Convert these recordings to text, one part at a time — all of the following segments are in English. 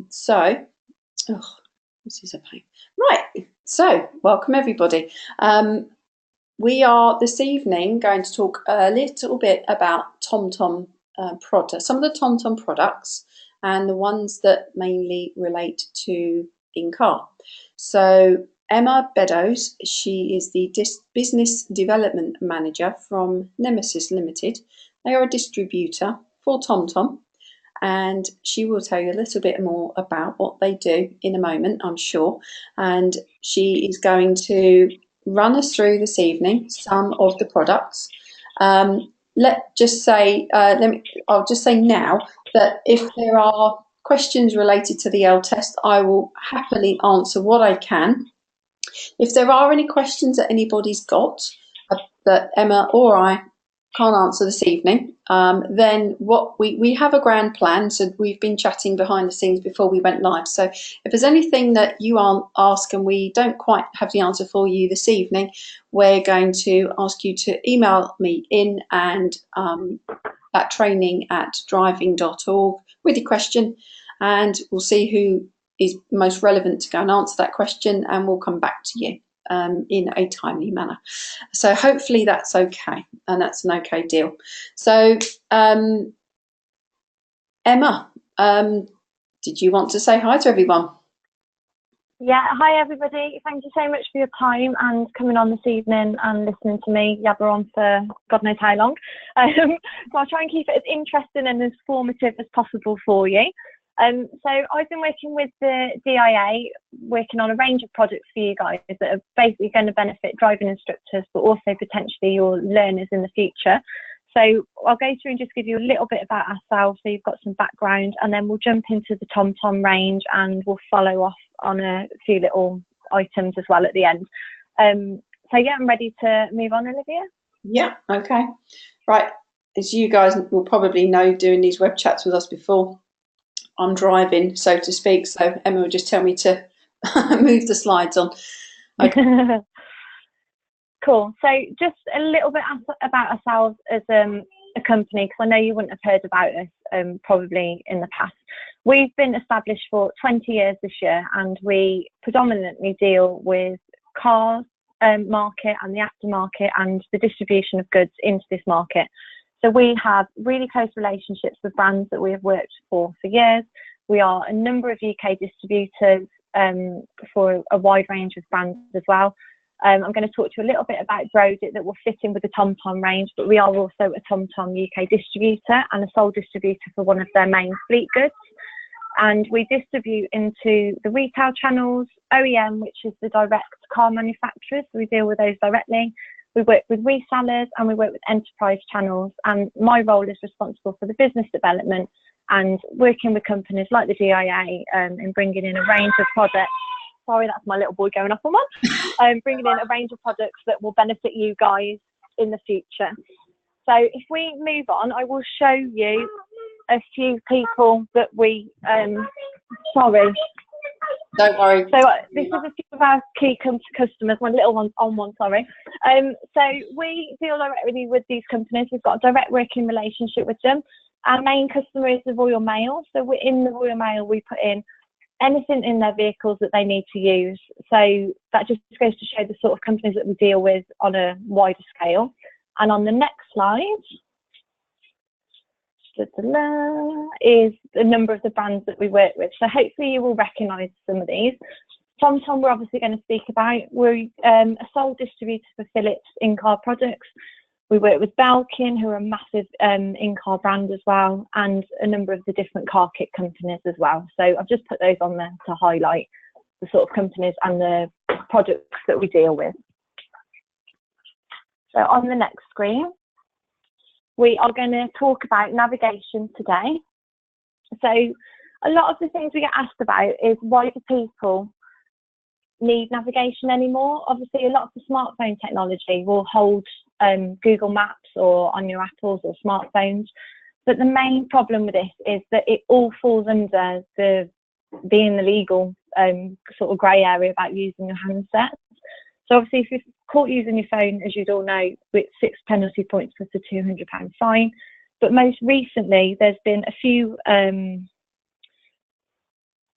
So, oh, this is a pain. Right, so welcome everybody. We are this evening going to talk a little bit about TomTom products, some of the TomTom products, and the ones that mainly relate to in-car. So Emma Beddoes, she is the Business Development Manager from Nemesis Limited. They are a distributor for TomTom, and she will tell you a little bit more about what they do in a moment, I'm sure. And she is going to run us through this evening some of the products. I'll just say now that if there are questions related to the L test, I will happily answer what I can. If there are any questions that anybody's got that Emma or I can't answer this evening, then what we have a grand plan. So we've been chatting behind the scenes before we went live. So if there's anything that you ask and we don't quite have the answer for you this evening, we're going to ask you to email me in and at training@driving.org with your question, and we'll see who is most relevant to go and answer that question, and we'll come back to you in a timely manner. So hopefully that's okay, and that's an okay deal. So Emma, did you want to say hi to everyone? Yeah, hi everybody. Thank you so much for your time and coming on this evening and listening to me yabber on for God knows how long. So I'll try and keep it as interesting and as formative as possible for you. So I've been working with the DIA, working on a range of products for you guys that are basically going to benefit driving instructors, but also potentially your learners in the future. So I'll go through and just give you a little bit about ourselves so you've got some background, and then we'll jump into the TomTom range and we'll follow off on a few little items as well at the end. So yeah, I'm ready to move on, Olivia. Yeah, okay. Right, as you guys will probably know, doing these web chats with us before, I'm driving, so to speak, so Emma will just tell me to move the slides on. Okay. Cool. So just a little bit about ourselves as a company, because I know you wouldn't have heard about us probably in the past. We've been established for 20 years this year, and we predominantly deal with cars market and the aftermarket and the distribution of goods into this market. So we have really close relationships with brands that we have worked for years. We are a number of UK distributors for a wide range of brands as well. I'm going to talk to you a little bit about Brodit that will fit in with the TomTom range, but we are also a TomTom UK distributor and a sole distributor for one of their main fleet goods. And we distribute into the retail channels, OEM, which is the direct car manufacturers. So we deal with those directly. We work with resellers and we work with enterprise channels. And my role is responsible for the business development and working with companies like the DIA in bringing in a range of products. Sorry, that's my little boy going off on one. Bringing in a range of products that will benefit you guys in the future. So if we move on, I will show you a few people that we, sorry. Don't worry. So this is a few of our key customers, my little one's on one, sorry. So we deal directly with these companies. We've got a direct working relationship with them. Our main customer is the Royal Mail. So we're in the Royal Mail, we put in anything in their vehicles that they need to use. So that just goes to show the sort of companies that we deal with on a wider scale. And on the next slide is the number of the brands that we work with. So hopefully you will recognise some of these. TomTom we're obviously going to speak about. We're a sole distributor for Philips in-car products. We work with Belkin, who are a massive in-car brand as well, and a number of the different car kit companies as well. So I've just put those on there to highlight the sort of companies and the products that we deal with. So on the next screen, we are going to talk about navigation today. So a lot of the things we get asked about is, why do people need navigation anymore? Obviously, a lot of the smartphone technology will hold Google Maps or on your Apples or smartphones. But the main problem with this is that it all falls under being the legal sort of grey area about using your handset. So obviously, if you're caught using your phone, as you'd all know, with 6 penalty points plus a £200 fine. But most recently, there's been a few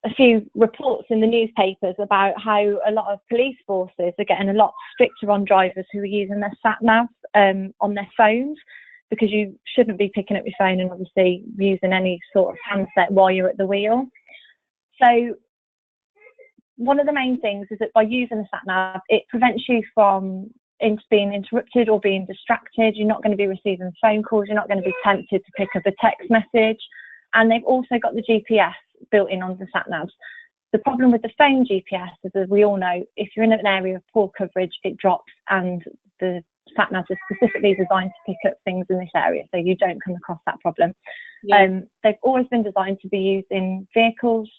a few reports in the newspapers about how a lot of police forces are getting a lot stricter on drivers who are using their sat nav on their phones, because you shouldn't be picking up your phone and obviously using any sort of handset while you're at the wheel. So one of the main things is that by using a sat nav, it prevents you from being interrupted or being distracted. You're not going to be receiving phone calls. You're not going to be tempted to pick up a text message. And they've also got the GPS built in onto the sat navs. The problem with the phone GPS is, as we all know, if you're in an area of poor coverage, it drops, and the sat navs are specifically designed to pick up things in this area, so you don't come across that problem. Yeah. They've always been designed to be used in vehicles,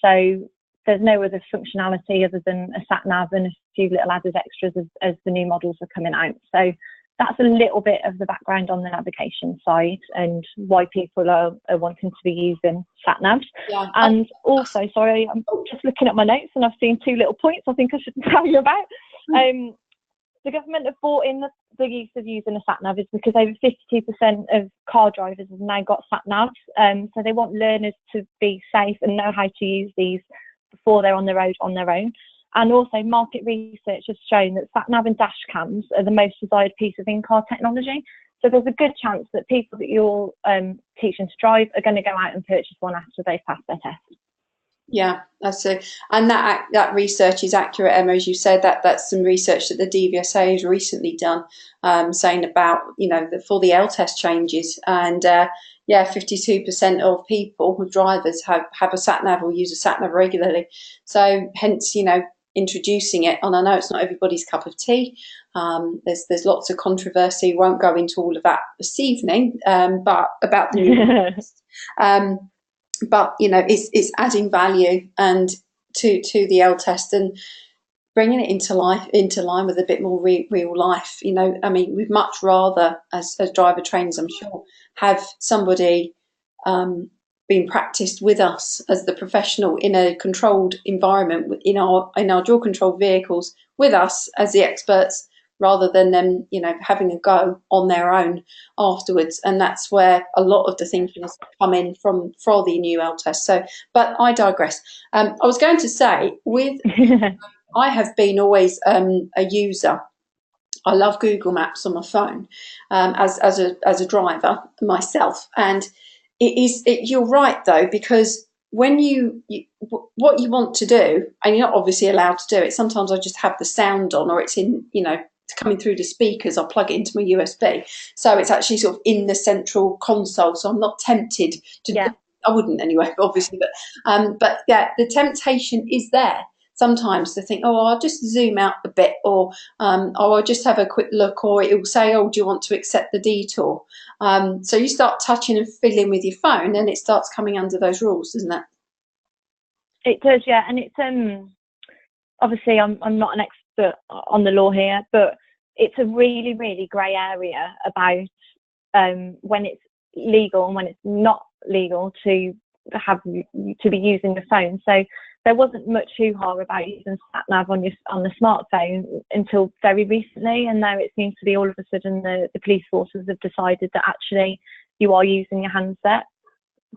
so there's no other functionality other than a sat nav and a few little added extras as the new models are coming out. So that's a little bit of the background on the navigation side and why people are wanting to be using sat navs. Yeah. And also, sorry, I'm just looking at my notes and I've seen 2 little points I think I should tell you about. The government have brought in the use of using a sat nav is because over 52% of car drivers have now got sat navs. So they want learners to be safe and know how to use these before they're on the road on their own. And also market research has shown that sat nav and dash cams are the most desired piece of in-car technology. So there's a good chance that people that you're teaching to drive are going to go out and purchase one after they've passed their test. Yeah, that's it. And that research is accurate, Emma, as you said. That's some research that the DVSA has recently done, saying about, for the L test changes. And 52% of people, of drivers, have a sat nav or use a sat nav regularly. So hence, introducing it. And I know it's not everybody's cup of tea. There's lots of controversy. Won't go into all of that this evening, but about the new but it's adding value and to the L test and bringing it into line with a bit more real life. We'd much rather, as driver trainers, I'm sure, have somebody being practiced with us as the professional in a controlled environment in our dual control vehicles with us as the experts, rather than them, having a go on their own afterwards. And that's where a lot of the thinking has come in for the new L test. So, but I digress. I was going to say, I have been always a user. I love Google Maps on my phone as a driver myself. And you're right though, because when what you want to do, and you're not obviously allowed to do it. Sometimes I just have the sound on, or it's in, coming through the speakers. I'll plug it into my USB, so it's actually sort of in the central console. So I'm not tempted to. Yeah. I wouldn't anyway, obviously, but yeah, the temptation is there sometimes to think, oh, I'll just zoom out a bit, or I'll just have a quick look, or it will say, oh, do you want to accept the detour? So you start touching and fiddling with your phone, and it starts coming under those rules, doesn't it? It does, yeah. And it's obviously I'm not an expert on the law here, but it's a really, really grey area about when it's legal and when it's not legal to be using the phone. So there wasn't much hoo-ha about using sat nav on the smartphone until very recently, and now it seems to be all of a sudden the police forces have decided that actually you are using your handset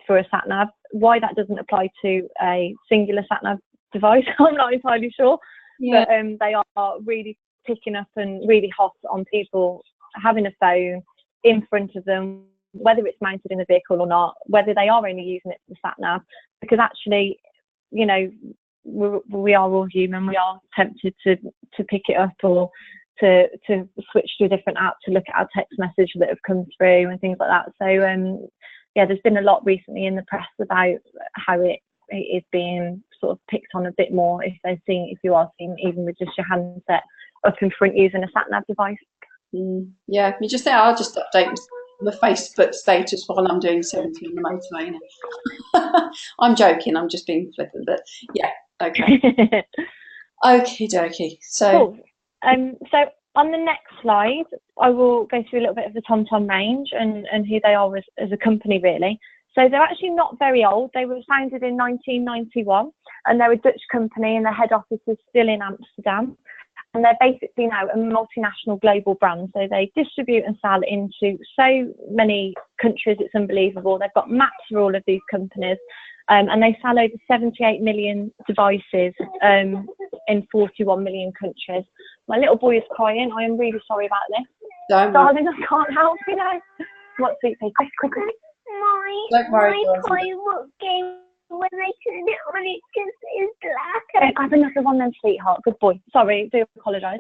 for a sat nav. Why that doesn't apply to a singular sat nav device, I'm not entirely sure. Yeah. But they are really picking up and really hot on people having a phone in front of them, whether it's mounted in a vehicle or not, whether they are only using it for the sat nav, because actually, we are all human. We are tempted to pick it up or to switch to a different app to look at our text message that have come through and things like that. So there's been a lot recently in the press about how it is being sort of picked on a bit more if you are seeing even with just your handset up in front using a sat nav device. Yeah, you just say I'll just update my Facebook status while I'm doing 70 on the motorway. I'm joking, I'm just being flippant, but yeah, okay. Okie dokie. So, cool. So on the next slide, I will go through a little bit of the TomTom range and who they are as a company, really. So they're actually not very old. They were founded in 1991, and they're a Dutch company, and their head office is still in Amsterdam. And they're basically now a multinational global brand. So they distribute and sell into so many countries, it's unbelievable. They've got maps for all of these companies. and they sell over 78 million devices in 41 million countries. My little boy is crying. I am really sorry about this. Darling, I can't help you now. What, sweet pea? Quick. My toy game when I turn it on, it just is black. Grab another one then, sweetheart. Good boy. Sorry, do apologise.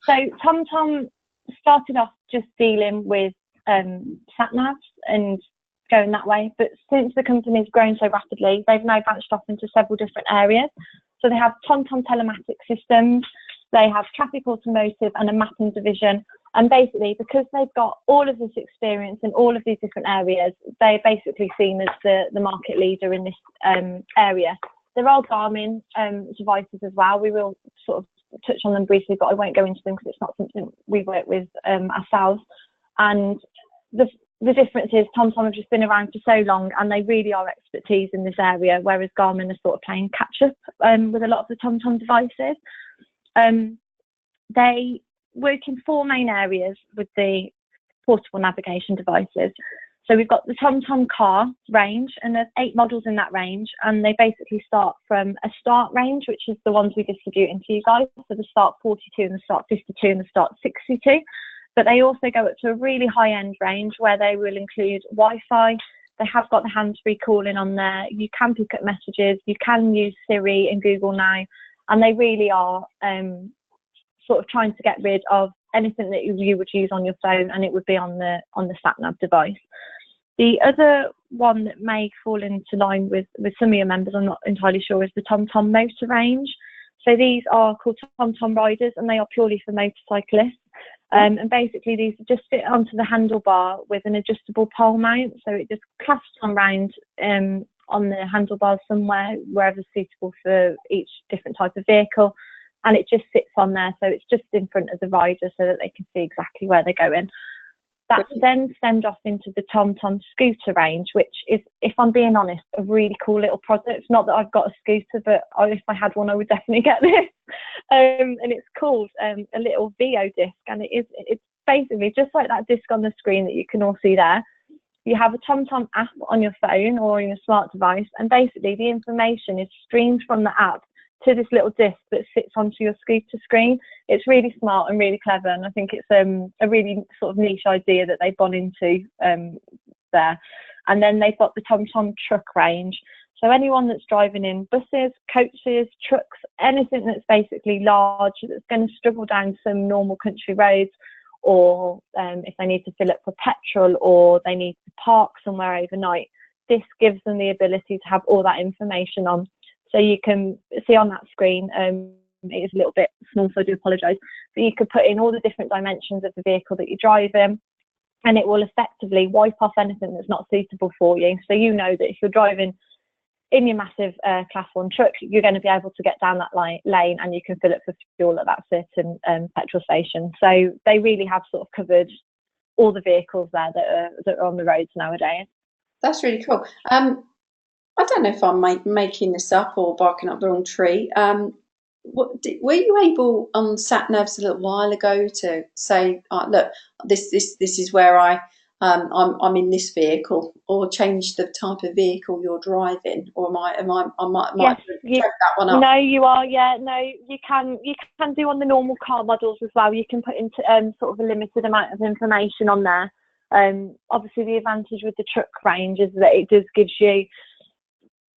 So TomTom started off just dealing with sat navs and going that way, but since the company's grown so rapidly, they've now branched off into several different areas. So they have TomTom telematic systems, they have traffic automotive and a mapping division. And basically, because they've got all of this experience in all of these different areas, they're basically seen as the market leader in this area. There are Garmin devices as well. We will sort of touch on them briefly, but I won't go into them because it's not something we work with ourselves. And the difference is TomTom have just been around for so long and they really are expertise in this area, whereas Garmin are sort of playing catch up with a lot of the TomTom devices. They work in four main areas with the portable navigation devices. So we've got the TomTom car range, and there's 8 models in that range, and they basically start from a start range, which is the ones we distribute into you guys, so the start 42 and the start 52 and the start 62. But they also go up to a really high-end range where they will include Wi-Fi. They have got the hands-free calling on there. You can pick up messages. You can use Siri and Google Now, and they really are sort of trying to get rid of anything that you would use on your phone, and it would be on the sat nav device. The other one that may fall into line with some of your members, I'm not entirely sure, is the TomTom motor range. So these are called TomTom riders, and they are purely for motorcyclists. And basically these just fit onto the handlebar with an adjustable pole mount, so it just clasps on round on the handlebars somewhere, wherever suitable for each different type of vehicle. And it just sits on there, so it's just in front of the rider so that they can see exactly where they're going. That's then stemmed off into the TomTom scooter range, which is, if I'm being honest, a really cool little product. Not that I've got a scooter, but if I had one, I would definitely get this. And it's called a little VO disc, and it's basically just like that disc on the screen that you can all see there. You have a TomTom app on your phone or in your smart device, and basically the information is streamed from the app to this little disc that sits onto your scooter screen. It's really smart and really clever, and I think it's a really sort of niche idea that they've gone into there. And then they've got the TomTom truck range. So anyone that's driving in buses, coaches, trucks, anything that's basically large, that's going to struggle down some normal country roads, or if they need to fill up for petrol or they need to park somewhere overnight, this gives them the ability to have all that information on. So you can see on that screen, it is a little bit small, so I do apologise, but you could put in all the different dimensions of the vehicle that you're driving, and it will effectively wipe off anything that's not suitable for you. So you know that if you're driving in your massive class 1 truck, you're going to be able to get down that lane and you can fill it for fuel at that certain petrol station. So they really have sort of covered all the vehicles there that are on the roads nowadays. That's really cool. I don't know if I'm making this up or barking up the wrong tree. Were you able on sat navs a little while ago to say, look, this is where I'm in this vehicle, or change the type of vehicle you're driving, or might yes, check that one up? No, you are. Yeah, no, you can do on the normal car models as well. You can put into sort of a limited amount of information on there. Obviously, the advantage with the truck range is that it does gives you.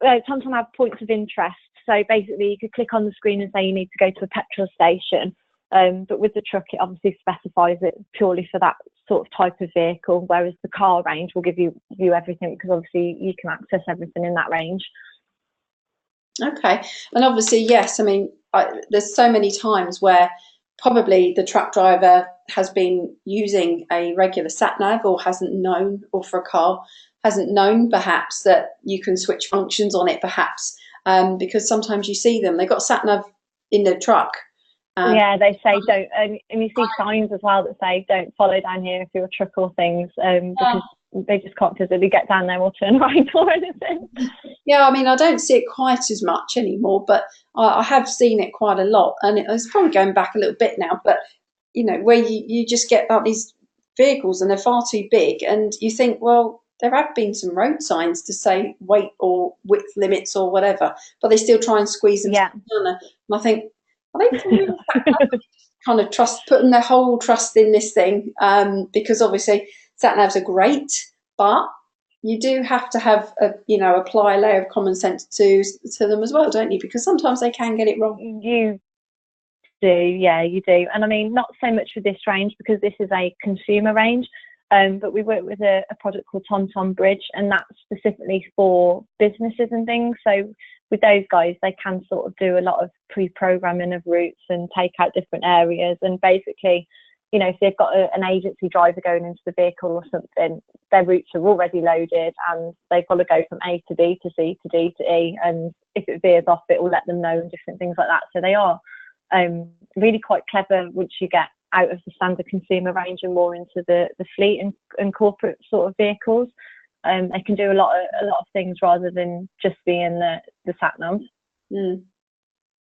TomTom have points of interest, so basically you could click on the screen and say you need to go to a petrol station, but with the truck it obviously specifies it purely for that sort of type of vehicle, whereas the car range will give you everything, because obviously you can access everything in that range. Okay, and obviously yes, I mean there's so many times where probably the truck driver has been using a regular sat nav, or hasn't known, or for a car hasn't known perhaps that you can switch functions on it, perhaps because sometimes you see them, they've got sat nav in the truck. Yeah, they say don't, and you see signs as well that say don't follow down here if you're a truck or things, because they just can't physically get down there or turn right or anything. Yeah, I mean, I don't see it quite as much anymore, but I have seen it quite a lot, and it's probably going back a little bit now, but you know, where you just get like these vehicles and they're far too big, and you think, well, there have been some road signs to say weight or width limits or whatever, but they still try and squeeze them to Yeah. the corner. And I think, are they really kind of putting their whole trust in this thing? Because obviously sat navs are great, but you do have to have apply a layer of common sense to them as well, don't you? Because sometimes they can get it wrong. You do, yeah, you do. And I mean, not so much for this range because this is a consumer range, but we work with a product called TomTom Bridge, and that's specifically for businesses and things. So with those guys, they can sort of do a lot of pre-programming of routes and take out different areas. And basically, if they've got an agency driver going into the vehicle or something, their routes are already loaded and they've got to go from A to B to C to D to E. And if it veers off, it will let them know and different things like that. So they are really quite clever once you get out of the standard consumer range and more into the fleet and corporate sort of vehicles. They can do a lot of things rather than just being the sat nav.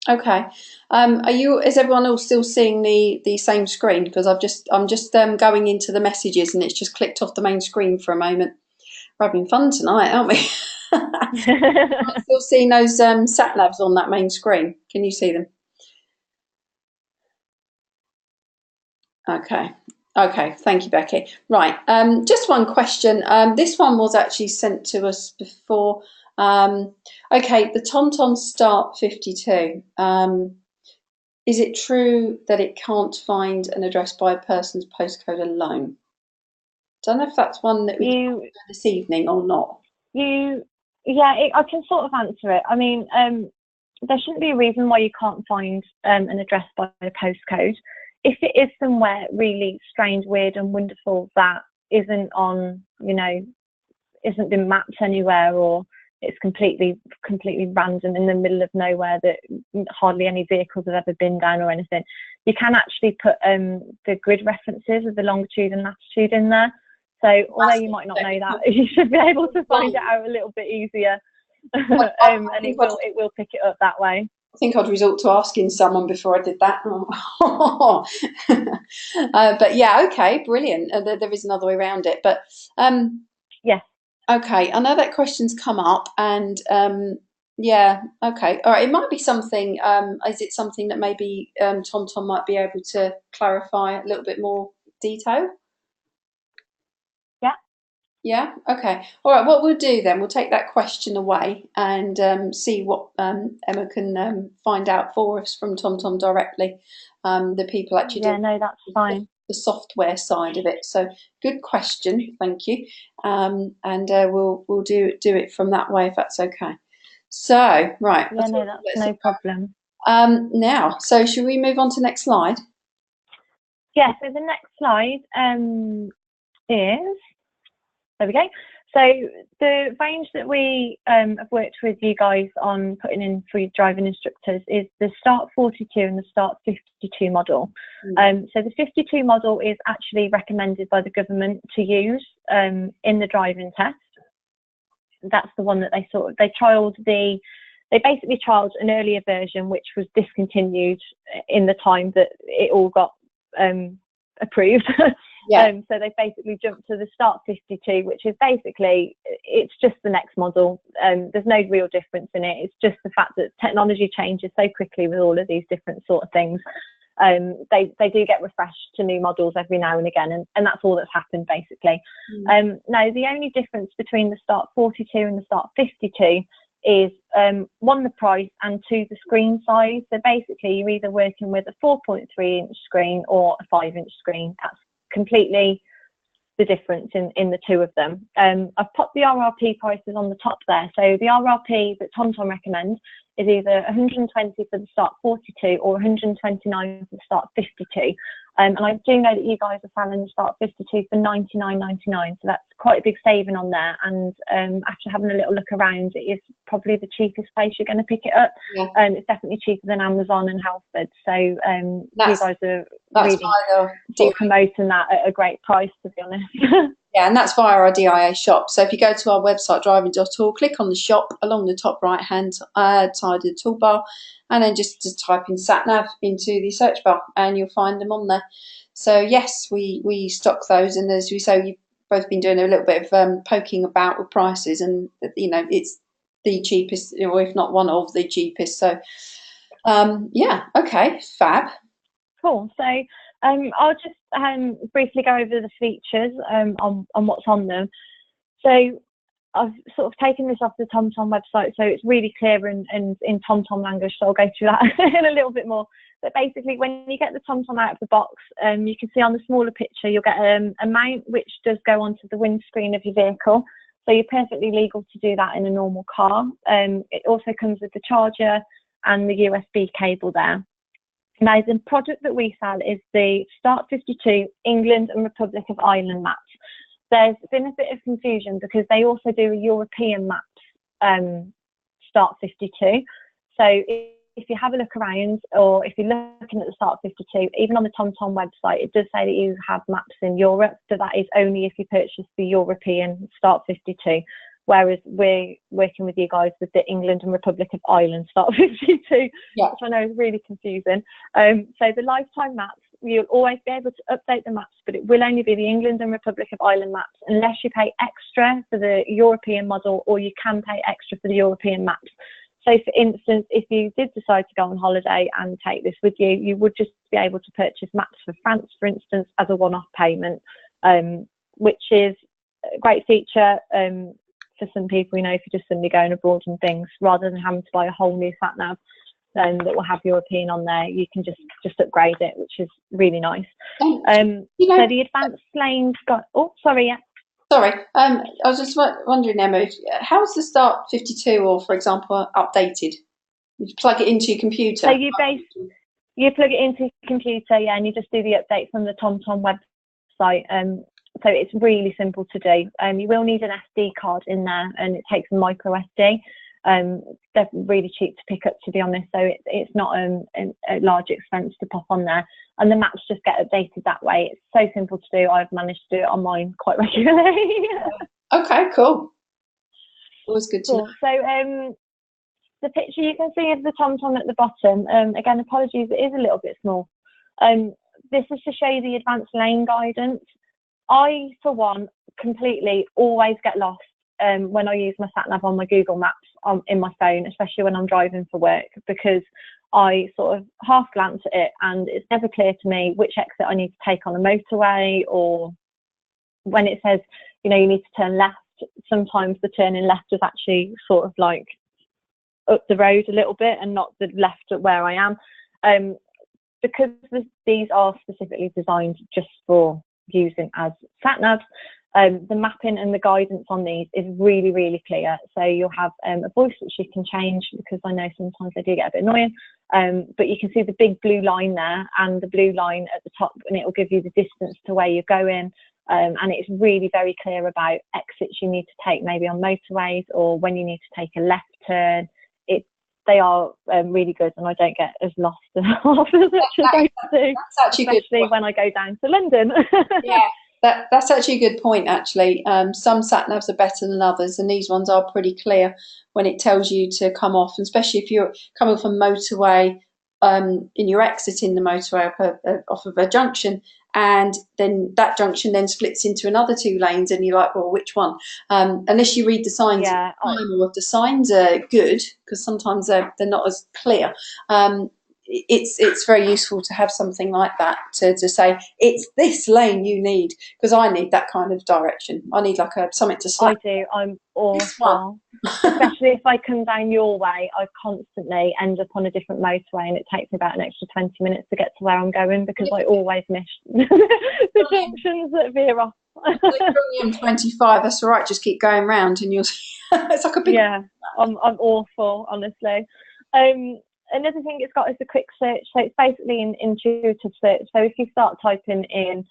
Okay. Is everyone else still seeing the same screen? Because I'm just going into the messages and it's just clicked off the main screen for a moment. We're having fun tonight, aren't we? Still seeing those sat navs on that main screen. Can you see them? Okay. Thank you, Becky. Right. Just one question. This one was actually sent to us before. Okay, the TomTom Start 52. Is it true that it can't find an address by a person's postcode alone? Don't know if that's one that we can do this evening or not. I can sort of answer it. I mean, there shouldn't be a reason why you can't find an address by a postcode. If it is somewhere really strange, weird and wonderful that isn't been mapped anywhere, or it's completely random in the middle of nowhere that hardly any vehicles have ever been down or anything, you can actually put the grid references of the longitude and latitude in there. So although you might not know that, you should be able to find it out a little bit easier. And it will pick it up that way. I think I'd resort to asking someone before I did that. But yeah, okay, brilliant. There is another way around it. But yes. Okay, I know that question's come up, and yeah, okay, all right. It might be something. Is it something that maybe TomTom might be able to clarify a little bit more detail? Yeah. Yeah. Okay. All right. What we'll do then, we'll take that question away and see what Emma can find out for us from TomTom directly. The people actually. Yeah. No, that's fine. The software side of it. So good question, thank you. And we'll do it from that way if that's okay. So right. Yeah, no, that's no problem. Now, so should we move on to the next slide? Yeah. So the next slide is, there we go. So the range that we have worked with you guys on putting in for your driving instructors is the Start 42 and the Start 52 model. So the 52 model is actually recommended by the government to use in the driving test. That's the one that they basically trialled an earlier version which was discontinued in the time that it all got approved. Yeah. So they basically jumped to the Start 52, which is basically, it's just the next model. There's no real difference in it. It's just the fact that technology changes so quickly with all of these different sort of things. They do get refreshed to new models every now and again, and that's all that's happened basically. Now, the only difference between the Start 42 and the Start 52 is one, the price, and two, the screen size. So basically, you're either working with a 4.3-inch screen or a 5-inch screen. That's completely the difference in the two of them. I've popped the RRP prices on the top there. So the RRP that TomTom recommends is either 120 for the Start 42 or 129 for the Start 52. And I do know that you guys are selling the Start 52 for $99.99, so that's quite a big saving on there. And after having a little look around, it is probably the cheapest place you're going to pick it up. Yeah. It's definitely cheaper than Amazon and Halford. So you guys are really promoting that at a great price, to be honest. Yeah, and that's via our DIA shop. So if you go to our website, driving.org, click on the shop along the top right-hand side of the toolbar, and then just type in SatNav into the search bar, and you'll find them on there. So yes, we stock those, and as we say, you both been doing a little bit of poking about with prices, and it's the cheapest, or if not one of the cheapest. So yeah, okay, fab. Cool. So I'll just briefly go over the features on what's on them. So I've sort of taken this off the TomTom website, so it's really clear and in TomTom language, so I'll go through that in a little bit more. But basically, when you get the TomTom out of the box, you can see on the smaller picture, you'll get a mount which does go onto the windscreen of your vehicle. So you're perfectly legal to do that in a normal car. It also comes with the charger and the USB cable there. Now, the product that we sell is the Start 52 England and Republic of Ireland maps. There's been a bit of confusion because they also do a European maps Start 52. So if you have a look around, or if you're looking at the Start 52, even on the TomTom website, it does say that you have maps in Europe, but that is only if you purchase the European Start 52. Whereas we're working with you guys with the England and Republic of Ireland Start 52, Yeah. which I know is really confusing. So the lifetime maps, you'll always be able to update the maps, but it will only be the England and Republic of Ireland maps unless you pay extra for the European model, or you can pay extra for the European maps. So for instance, if you did decide to go on holiday and take this with you, you would just be able to purchase maps for France, for instance, as a one-off payment, which is a great feature for some people, if you're just suddenly going abroad and things, rather than having to buy a whole new sat nav that will have European on there, you can just upgrade it, which is really nice. So the advanced lanes got, Sorry, I was just wondering, Emma, how's the Start 52, or for example, updated? You plug it into your computer. So you plug it into your computer, yeah, and you just do the update from the TomTom website. So it's really simple to do. You will need an SD card in there, and it takes a micro SD. They're really cheap to pick up, to be honest, so it's not a large expense to pop on there, and the maps just get updated that way. It's so simple to do. I've managed to do it on mine quite regularly. Okay, cool. Always good to know. So the picture you can see of the TomTom at the bottom, again, apologies, it is a little bit small. This is to show you the advanced lane guidance. I, for one, completely always get lost when I use my sat nav on my Google Maps in my phone, especially when I'm driving for work, because I sort of half glance at it and it's never clear to me which exit I need to take on a motorway, or when it says, you need to turn left, sometimes the turning left is actually sort of like up the road a little bit and not the left at where I am. Because these are specifically designed just for using as sat navs, the mapping and the guidance on these is really, really clear. So you'll have a voice which you can change, because I know sometimes they do get a bit annoying, but you can see the big blue line there and the blue line at the top, and it will give you the distance to where you're going, and it's really very clear about exits you need to take, maybe on motorways, or when you need to take a left turn. They are really good, and I don't get as lost as much as I do, especially when I go down to London. Yeah, that's actually a good point, actually. Some sat navs are better than others, and these ones are pretty clear when it tells you to come off, and especially if you're coming off a motorway, and you're exiting the motorway off of a junction, and then that junction then splits into another two lanes, and you're like, well, which one? Unless you read the signs, or if the signs are good, because sometimes they're not as clear. It's very useful to have something like that to say it's this lane you need, because I need that kind of direction. I need like something to slap. I do. I'm awful. Especially if I come down your way, I constantly end up on a different motorway, and it takes me about an extra 20 minutes to get to where I'm going, because I always miss the junctions that veer off. M25, that's all right, just keep going round and you'll it's like a big... Yeah, I'm awful, honestly. Another thing it's got is a quick search, so it's basically an intuitive search. So if you start typing in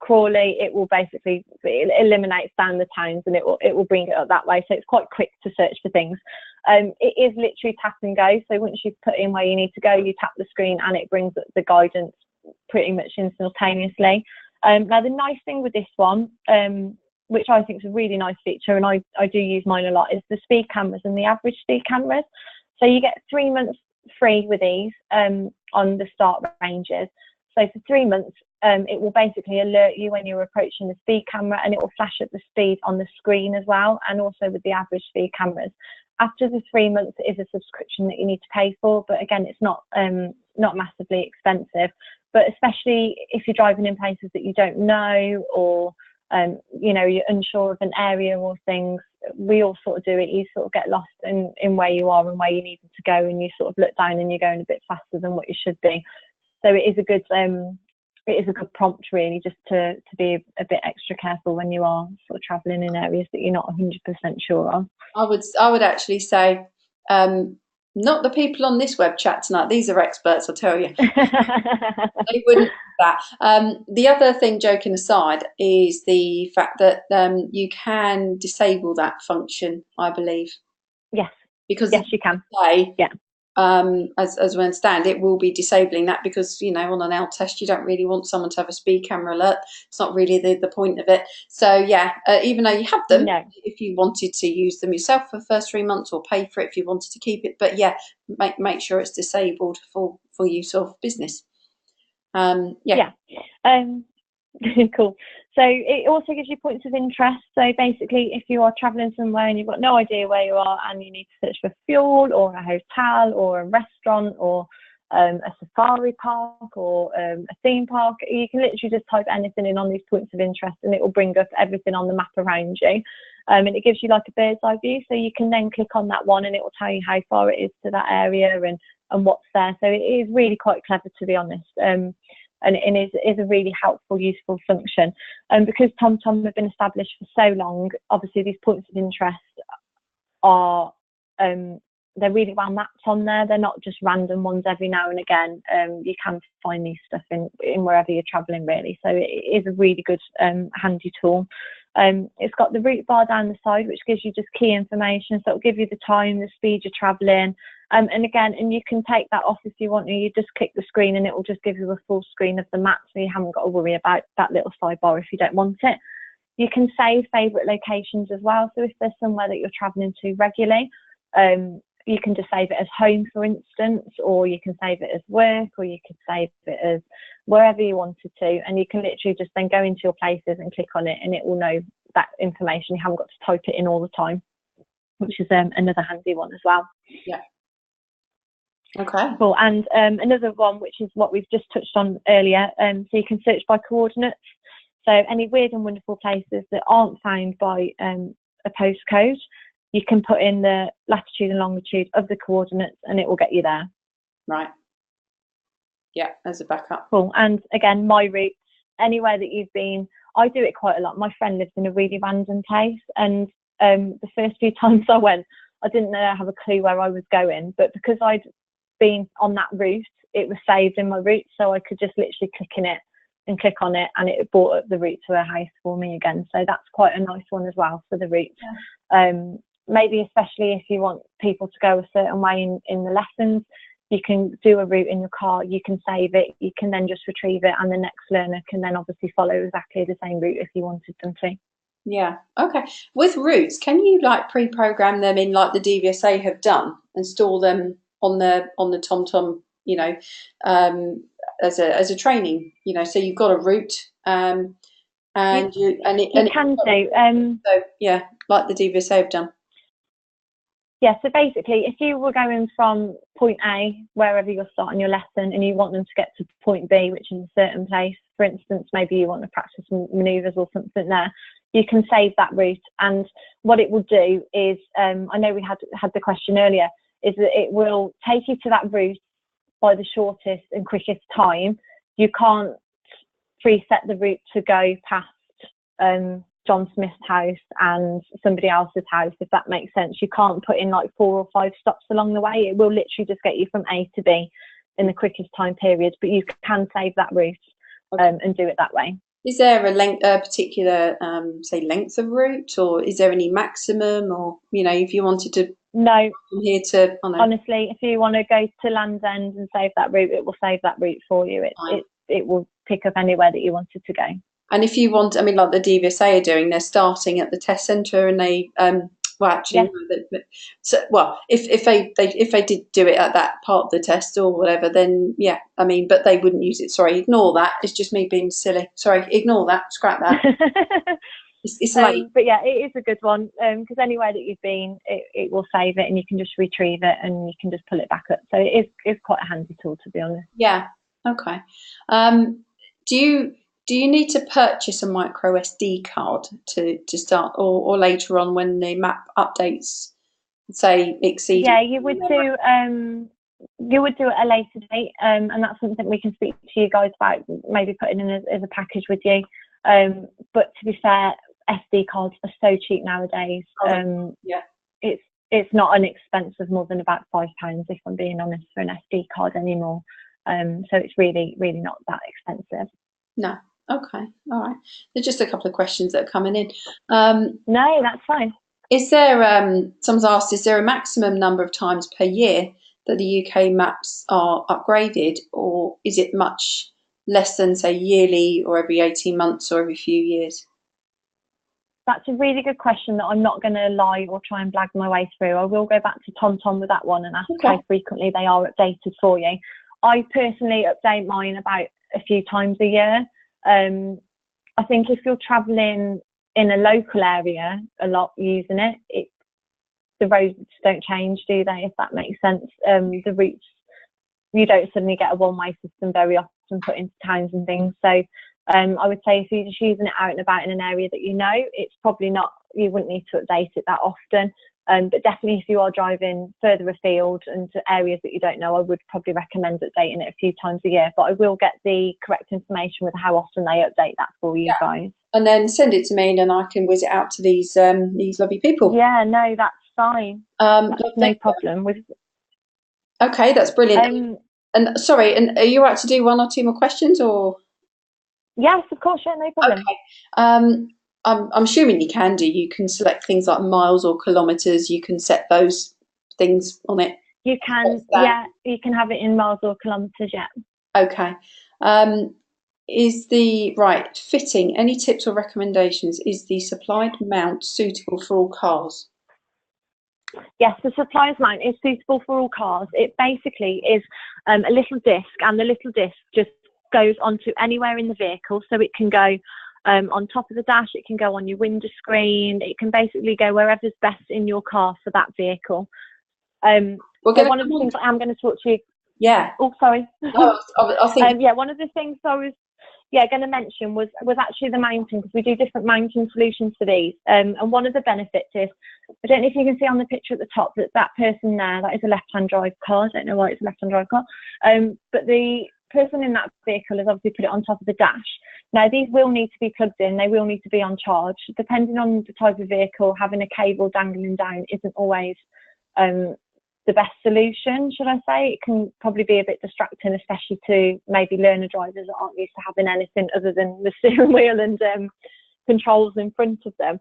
Crawley, it will basically eliminate down the towns, and it will bring it up that way. So it's quite quick to search for things. It is literally tap and go. So once you've put in where you need to go, you tap the screen and it brings up the guidance pretty much instantaneously. Now the nice thing with this one, which I think is a really nice feature, and I do use mine a lot, is the speed cameras and the average speed cameras. So you get 3 months free with these on the Start ranges. So for 3 months, it will basically alert you when you're approaching the speed camera, and it will flash up the speed on the screen as well, and also with the average speed cameras. After the 3 months, it is a subscription that you need to pay for, but again, it's not massively expensive. But especially if you're driving in places that you don't know, or you're unsure of an area or things, we all sort of do it. You sort of get lost in where you are and where you need to go, and you sort of look down and you're going a bit faster than what you should be. So it is a good prompt, really, just to be a bit extra careful when you are sort of travelling in areas that you're not 100% sure of. I would actually say, not the people on this web chat tonight. These are experts, I tell you. They wouldn't do that. The other thing, joking aside, is the fact that you can disable that function, I believe. Yes. Because yes, you can. Yeah. As we understand, it will be disabling that because, on an L test, you don't really want someone to have a speed camera alert. It's not really the point of it. So, yeah, even though you have them, if you wanted to use them yourself for the first 3 months, or pay for it if you wanted to keep it. But, yeah, make sure it's disabled for use of business. Yeah. Cool. So it also gives you points of interest. So basically, if you are traveling somewhere and you've got no idea where you are, and you need to search for fuel or a hotel or a restaurant or a safari park or a theme park, you can literally just type anything in on these points of interest, and it will bring up everything on the map around you. And it gives you like a bird's eye view, so you can then click on that one and it will tell you how far it is to that area and what's there. So it is really quite clever, to be honest. And it is a really helpful, useful function. And because TomTom have been established for so long, obviously these points of interest are, they're really well mapped on there. They're not just random ones every now and again. You can find these stuff in wherever you're travelling, really. So it is a really good, handy tool. It's got the route bar down the side, which gives you just key information. So it'll give you the time, the speed you're travelling. And again, you can take that off if you want to. You just click the screen and it will just give you a full screen of the map, so you haven't got to worry about that little sidebar if you don't want it. You can save favourite locations as well. So if there's somewhere that you're travelling to regularly, you can just save it as home, for instance, or you can save it as work, or you can save it as wherever you wanted to. And you can literally just then go into your places and click on it, and it will know that information. You haven't got to type it in all the time, which is another handy one as well. Yeah. Okay. Cool. And another one, which is what we've just touched on earlier, so you can search by coordinates. So any weird and wonderful places that aren't found by a postcode, you can put in the latitude and longitude of the coordinates and it will get you there. Right. Yeah, as a backup. Cool. And again, my routes, anywhere that you've been, I do it quite a lot. My friend lives in a really random place, and the first few times I went, I didn't have a clue where I was going, but because I'd been on that route, it was saved in my route, so I could just literally click in it and click on it, and it brought up the route to her house for me again. So that's quite a nice one as well for the route. Yeah. Maybe especially if you want people to go a certain way in the lessons, you can do a route in your car, you can save it, you can then just retrieve it, and the next learner can then obviously follow exactly the same route if you wanted them to. Yeah. Okay. With routes, can you pre-program them in like the DVSA have done and store them on the TomTom, as a training, so you've got a route, and you can do. So yeah, like the DVSA have done. Yeah, so basically, if you were going from point A, wherever you're starting your lesson, and you want them to get to point B, which is a certain place, for instance, maybe you want to practice manoeuvres or something there, you can save that route. And what it will do is, I know we had the question earlier, is that it will take you to that route by the shortest and quickest time. You can't preset the route to go past John Smith's house and somebody else's house, if that makes sense. You can't put in like 4 or 5 stops along the way. It will literally just get you from A to B in the quickest time period, but you can save that route and do it that way. Is there a particular say length of route, or is there any maximum, or if you wanted to from here to honestly, if you want to go to Land's End and save that route, it will save that route for you. It will pick up anywhere that you wanted to go. And if you want, like the DVSA are doing, they're starting at the test centre, and they Well, actually, Yes. no, so, well, if they did do it at that part of the test or whatever, then yeah, I mean, but they wouldn't use it. Sorry, ignore that. It's just me being silly. Sorry, ignore that. Scrap that. It's late. But yeah, it is a good one because anywhere that you've been, it will save it and you can just retrieve it and you can just pull it back up. So it's quite a handy tool, to be honest. Yeah. Okay. Do you need to purchase a micro SD card to start, or later on when the map updates say exceed? Yeah, you would do it at a later date, and that's something we can speak to you guys about, maybe putting in as a package with you. But to be fair, SD cards are so cheap nowadays. Yeah. It's not an expense of more than about £5, if I'm being honest, for an SD card anymore. So it's really, really not that expensive. No. Okay. All right. There's just a couple of questions that are coming in. No, that's fine. Is there, someone's asked, is there a maximum number of times per year that the UK maps are upgraded, or is it much less than, say, yearly or every 18 months or every few years? That's a really good question that I'm not going to lie or try and blag my way through. I will go back to TomTom with that one and ask how frequently they are updated for you. I personally update mine about a few times a year. I think if you're travelling in a local area a lot using it, the roads don't change, do they, if that makes sense? The routes, you don't suddenly get a one-way system very often put into towns and things. So I would say if you're just using it out and about in an area that you know, it's probably not, you wouldn't need to update it that often. But definitely if you are driving further afield and to areas that you don't know, I would probably recommend updating it a few times a year. But I will get the correct information with how often they update that for you guys. And then send it to me, and then I can whiz it out to these lovely people. Yeah, no, that's fine. That's no problem. Okay, that's brilliant. And sorry, and are you right to do one or two more questions, or? Yes, of course, yeah, no problem. Okay. I'm assuming you can do. You can select things like miles or kilometres. You can set those things on it. You can, yeah, you can have it in miles or kilometres, yeah. Okay. Is the fitting? Any tips or recommendations? Is the supplied mount suitable for all cars? Yes, the supplier's mount is suitable for all cars. It basically is a little disc, and the little disc just goes onto anywhere in the vehicle. So it can go on top of the dash, it can go on your window screen, it can basically go wherever's best in your car for that vehicle. So one of the things I'm going to talk to you. Yeah. Oh, sorry. I think. Yeah, one of the things I was going to mention was actually the mounting, because we do different mounting solutions for these. And one of the benefits is, I don't know if you can see on the picture at the top that person there, that is a left-hand drive car. I don't know why it's a left-hand drive car. But the person in that vehicle has obviously put it on top of the dash. Now, these will need to be plugged in. They will need to be on charge. Depending on the type of vehicle, having a cable dangling down isn't always the best solution, should I say. It can probably be a bit distracting, especially to maybe learner drivers that aren't used to having anything other than the steering wheel and controls in front of them.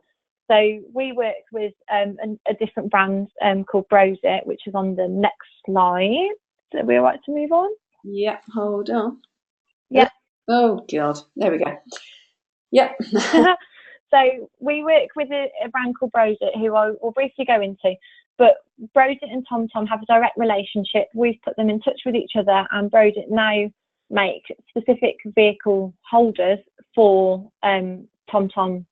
So we work with a different brand called Brosit, which is on the next slide. Are we all right to move on? Yeah, hold on. Yeah. Oh, God. There we go. Yep. So we work with a brand called Brosit, who I will briefly go into. But Brosit and TomTom have a direct relationship. We've put them in touch with each other, and Brosit now make specific vehicle holders for TomTom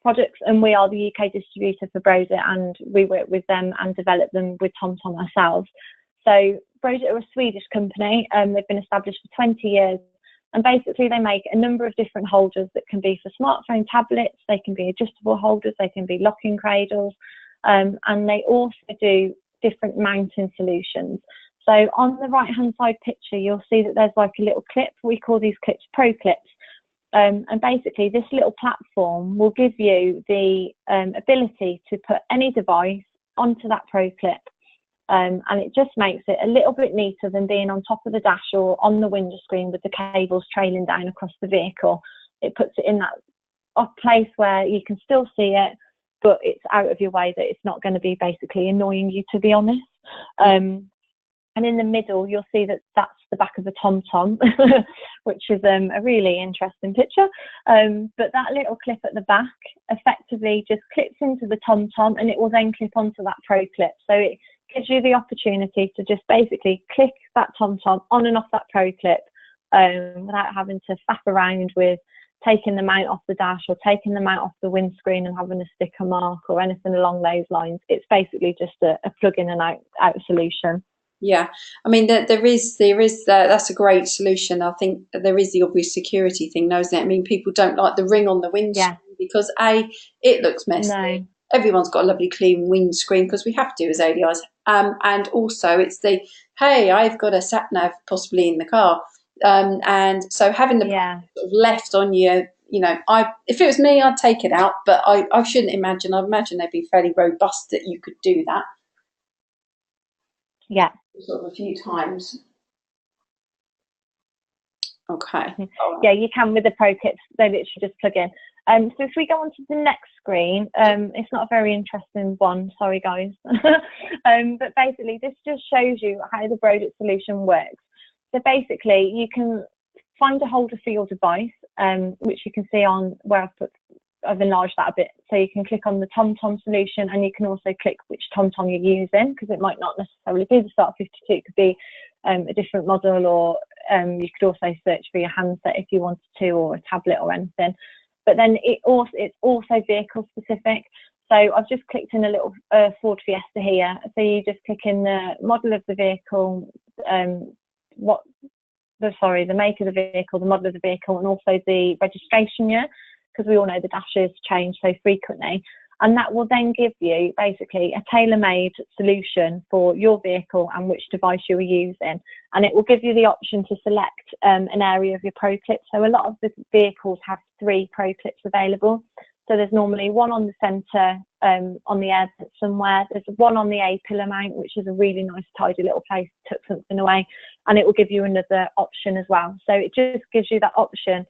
products, and we are the UK distributor for Brosit, and we work with them and develop them with TomTom ourselves. So Brosit are a Swedish company, they've been established for 20 years, and basically they make a number of different holders that can be for smartphone tablets, they can be adjustable holders, they can be locking cradles, and they also do different mounting solutions. So on the right hand side picture, you'll see that there's like a little clip. We call these clips Pro Clips. And basically this little platform will give you the ability to put any device onto that Pro Clip. And it just makes it a little bit neater than being on top of the dash or on the window screen with the cables trailing down across the vehicle. It puts it in that place where you can still see it, but it's out of your way, that it's not going to be basically annoying you, to be honest. and in the middle you'll see that that's the back of a TomTom, which is a really interesting picture. But that little clip at the back effectively just clips into the TomTom, and it will then clip onto that Pro clip. So it gives you the opportunity to just basically click that TomTom on and off that Pro clip, without having to faff around with taking the mount off the dash or taking the mount off the windscreen and having a sticker mark or anything along those lines. It's basically just a plug in and out solution. Yeah, I mean there is that's a great solution. I think there is the obvious security thing, though, isn't it? I mean, people don't like the ring on the windscreen because it looks messy. No. Everyone's got a lovely clean windscreen because we have to as ADIs. And also it's the, hey, I've got a sat nav possibly in the car, and so having the sort of left on you. If it was me, I'd take it out, but I shouldn't imagine. I imagine they'd be fairly robust that you could do that. Yeah. Sort of a few times. Okay. Yeah, you can with the Pro kits. They literally just plug in. So if we go on to the next screen, it's not a very interesting one. Sorry, guys. But basically, this just shows you how the Brodit solution works. So basically, you can find a holder for your device, which you can see on where I've enlarged that a bit. So you can click on the TomTom solution, and you can also click which TomTom you're using, because it might not necessarily be the Start 52. It could be a different model, or you could also search for your handset if you wanted to, or a tablet or anything. But then it's also vehicle specific. So I've just clicked in a little Ford Fiesta here. So you just click in the model of the vehicle, the make of the vehicle, the model of the vehicle, and also the registration year, because we all know the dashes change so frequently. And that will then give you basically a tailor-made solution for your vehicle and which device you are using. And it will give you the option to select an area of your Pro clip. So a lot of the vehicles have 3 Pro clips available. So there's normally one on the centre, on the edge somewhere. There's one on the A-pillar mount, which is a really nice, tidy little place to tuck something away. And it will give you another option as well. So it just gives you that option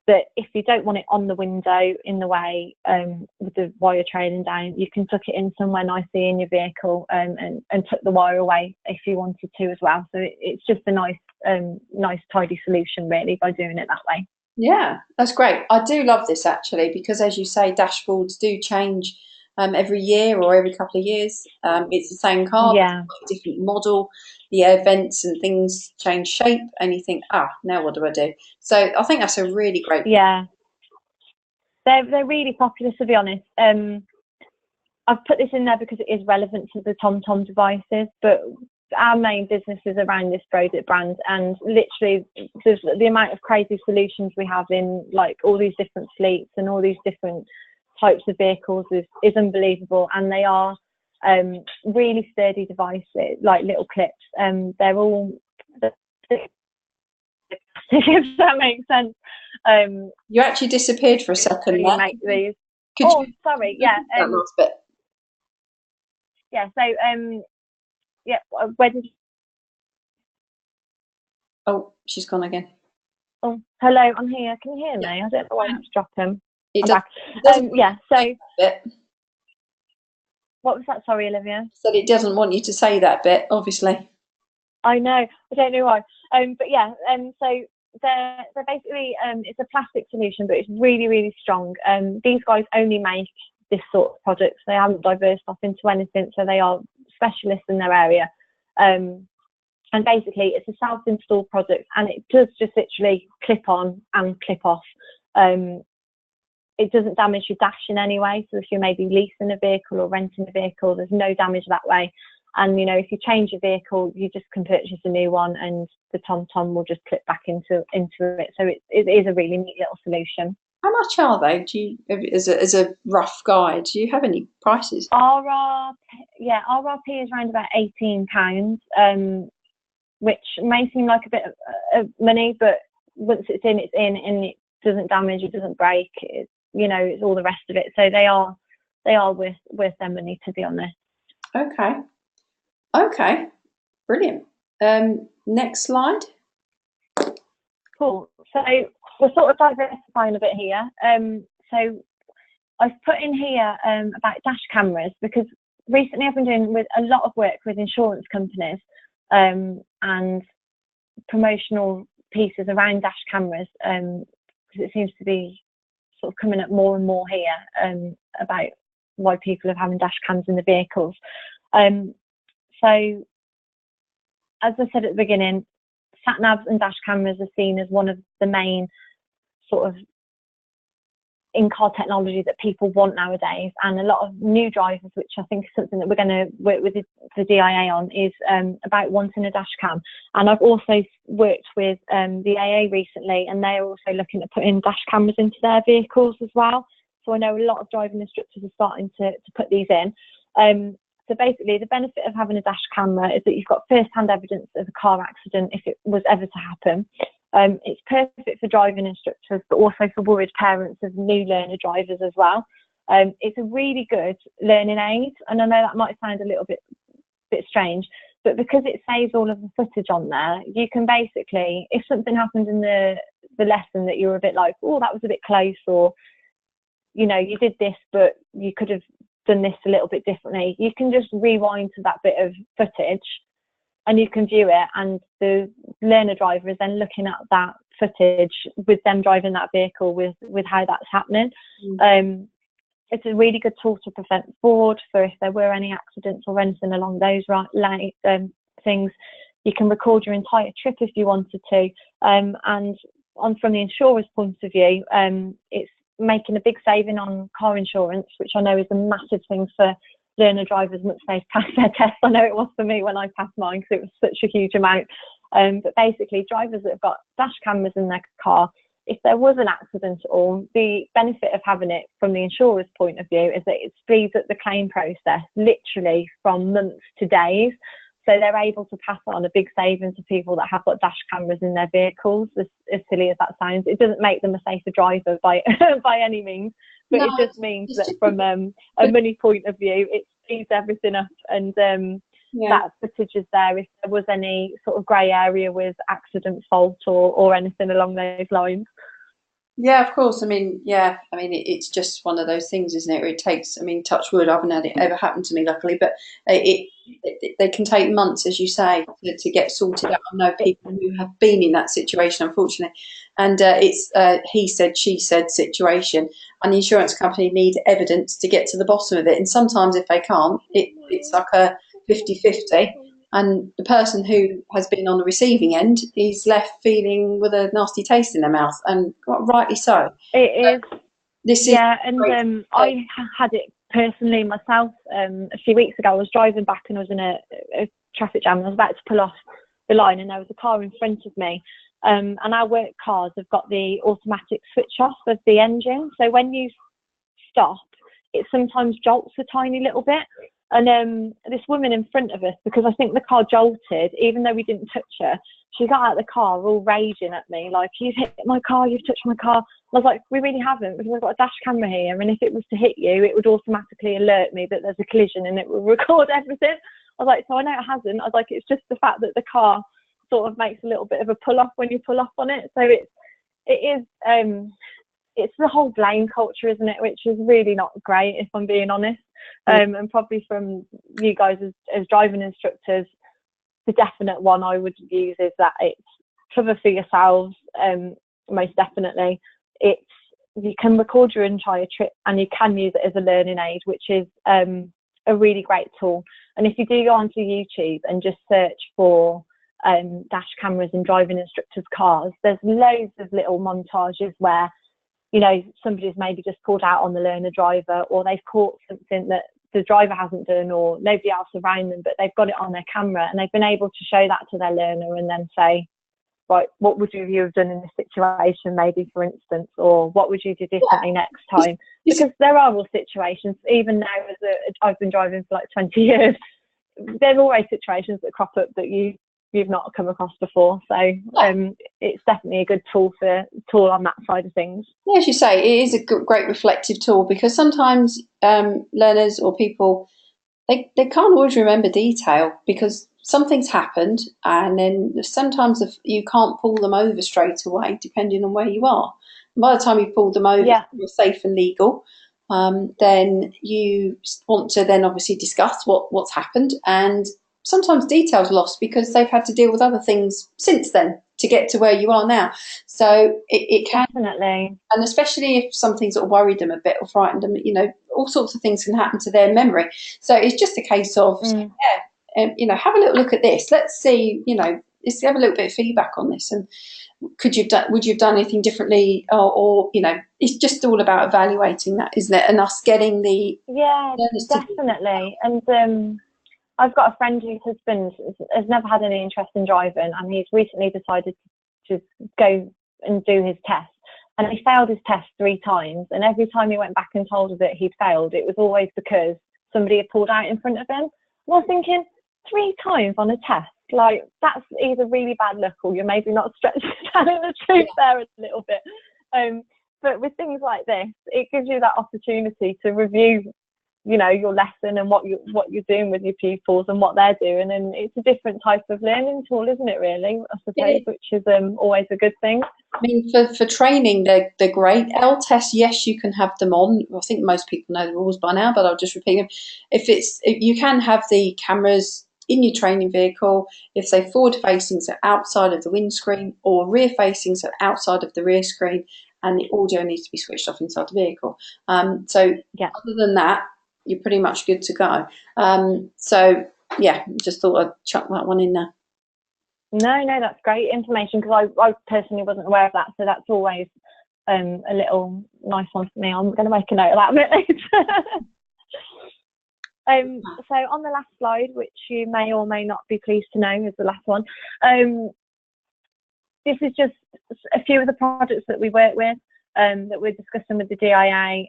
that if you don't want it on the window in the way, with the wire trailing down, you can tuck it in somewhere nicely in your vehicle, and tuck the wire away if you wanted to as well. So it's just a nice tidy solution really by doing it that way. Yeah, that's great. I do love this actually, because as you say, dashboards do change every year or every couple of years. It's the same car, but a different model. The air vents and things change shape, and you think, now what do I do? So I think that's a really great. Yeah, they're really popular, to be honest. I've put this in there because it is relevant to the TomTom devices, but our main business is around this Brodit brand, and literally the amount of crazy solutions we have in like all these different fleets and all these different types of vehicles is unbelievable. And they are really sturdy devices, like little clips. They're all if that makes sense. You actually disappeared for a second there. Make these. Sorry, that last bit. Yeah, so where did you... Oh, she's gone again. Oh, hello, I'm here. Can you hear me? I don't know why that's dropping. It yeah, so what was that? Sorry, Olivia. Said it doesn't want you to say that bit, obviously. I know. I don't know why. But yeah, so they're basically it's a plastic solution, but it's really, really strong. These guys only make this sort of products. They haven't diversified off into anything, so they are specialists in their area. And basically, it's a self-install product, and it does just literally clip on and clip off. It doesn't damage your dash in any way. So if you're maybe leasing a vehicle or renting a vehicle, there's no damage that way. And, you know, if you change your vehicle, you just can purchase a new one, and the TomTom will just clip back into it. So it is a really neat little solution. How much are they? Do you, as a rough guide, do you have any prices? RRP is around about £18, which may seem like a bit of money, but once it's in, and it doesn't damage, it doesn't break, it's all the rest of it. So they are worth their money, to be honest. Okay, brilliant. Next slide. Cool. So we're sort of diversifying a bit here. So I've put in here about dash cameras, because recently I've been doing with a lot of work with insurance companies, and promotional pieces around dash cameras, because it seems to be sort of coming up more and more here, about why people are having dash cams in the vehicles. So, as I said at the beginning, sat navs and dash cameras are seen as one of the main sort of in-car technology that people want nowadays, and a lot of new drivers, which I think is something that we're going to work with the DIA on, is about wanting a dash cam. And I've also worked with the AA recently, and they're also looking at putting dash cameras into their vehicles as well. So I know a lot of driving instructors are starting to put these in. So basically, the benefit of having a dash camera is that you've got first-hand evidence of a car accident if it was ever to happen. It's perfect for driving instructors, but also for worried parents of new learner drivers as well. It's a really good learning aid, and I know that might sound a little bit strange, but because it saves all of the footage on there, you can basically, if something happened in the lesson that you were a bit like, oh, that was a bit close, or, you know, you did this, but you could have done this a little bit differently, you can just rewind to that bit of footage and you can view it, and the learner driver is then looking at that footage with them driving that vehicle with how that's happening. It's a really good tool to prevent fraud, for if there were any accidents or anything along those things. You can record your entire trip if you wanted to, and from the insurer's point of view, it's making a big saving on car insurance, which I know is a massive thing for learner drivers once they've passed their test. I know it was for me when I passed mine, because it was such a huge amount. But basically, drivers that have got dash cameras in their car, if there was an accident at all, the benefit of having it from the insurer's point of view is that it speeds up the claim process literally from months to days. So they're able to pass on a big saving to people that have got dash cameras in their vehicles, as silly as that sounds. It doesn't make them a safer driver by any means, but no, it just means that from a money point of view, it speeds everything up, and that footage is there if there was any sort of grey area with accident, fault, or anything along those lines. Yeah, of course. I mean, it's just one of those things, isn't it? It takes, touch wood, I haven't had it ever happen to me, luckily, but they can take months, as you say, to get sorted out. I know people who have been in that situation, unfortunately, and it's he said, she said situation, and the insurance company need evidence to get to the bottom of it. And sometimes if they can't, it's like a 50-50. And the person who has been on the receiving end is left feeling with a nasty taste in their mouth, and rightly so. It is. And I had it personally myself. A few weeks ago, I was driving back and I was in a traffic jam, and I was about to pull off the line, and there was a car in front of me. And our work cars have got the automatic switch off of the engine. So when you stop, it sometimes jolts a tiny little bit. And this woman in front of us, because I think the car jolted, even though we didn't touch her, she got out of the car all raging at me, like, you've hit my car, you've touched my car. I was like, we really haven't, because I've got a dash camera here, and if it was to hit you, it would automatically alert me that there's a collision and it will record everything. I was like, so I know it hasn't. I was like, it's just the fact that the car sort of makes a little bit of a pull off when you pull off on it. So it's the whole blame culture, isn't it, which is really not great, if I'm being honest. And probably from you guys as driving instructors, the definite one I would use is that it's cover for yourselves. Most definitely, you can record your entire trip, and you can use it as a learning aid, which is a really great tool. And if you do go onto YouTube and just search for dash cameras in driving instructors' cars, there's loads of little montages where, you know, somebody's maybe just pulled out on the learner driver, or they've caught something that the driver hasn't done, or nobody else around them, but they've got it on their camera, and they've been able to show that to their learner and then say, right, what would you have done in this situation, maybe, for instance, or what would you do differently next time? Because there are all situations, even now as I've been driving for like 20 years, there's always situations that crop up that you've not come across before. So it's definitely a good tool on that side of things. Yeah, as you say, it is a great reflective tool, because sometimes learners or people, they can't always remember detail because something's happened, and then sometimes you can't pull them over straight away depending on where you are. And by the time you pull them over, you're safe and legal. Then you want to then obviously discuss what's happened, and sometimes details lost because they've had to deal with other things since then to get to where you are now. So it can, Definitely. and especially if something sort of worried them a bit or frightened them, all sorts of things can happen to their memory. So it's just a case of, have a little look at this. Let's see, let's have a little bit of feedback on this. And would you have done anything differently? Or it's just all about evaluating that, isn't it? And us getting the Yeah, learners to. definitely. And I've got a friend whose husband has never had any interest in driving, and he's recently decided to go and do his test. And he failed his test 3 times. And every time he went back and told us that he'd failed, it was always because somebody had pulled out in front of him. I was thinking, 3 times on a test, like, that's either really bad luck or you're maybe not stretching telling the truth there a little bit. But with things like this, it gives you that opportunity to review, your lesson and what you're doing with your pupils and what they're doing. And it's a different type of learning tool, isn't it, really, I suppose, Yeah. which is always a good thing. I mean, for training, they're great. L tests, yes, you can have them on. I think most people know the rules by now, but I'll just repeat them. If you can have the cameras in your training vehicle, if they forward facing, so outside of the windscreen, or rear facing, so outside of the rear screen, and the audio needs to be switched off inside the vehicle. So Yeah. other than that, you're pretty much good to go. So yeah, just thought I'd chuck that one in there. No, that's great information, because I personally wasn't aware of that, so that's always a little nice one for me. I'm going to make a note of that a bit later. So on the last slide, which you may or may not be pleased to know is the last one, this is just a few of the projects that we work with, that we're discussing with the DIA,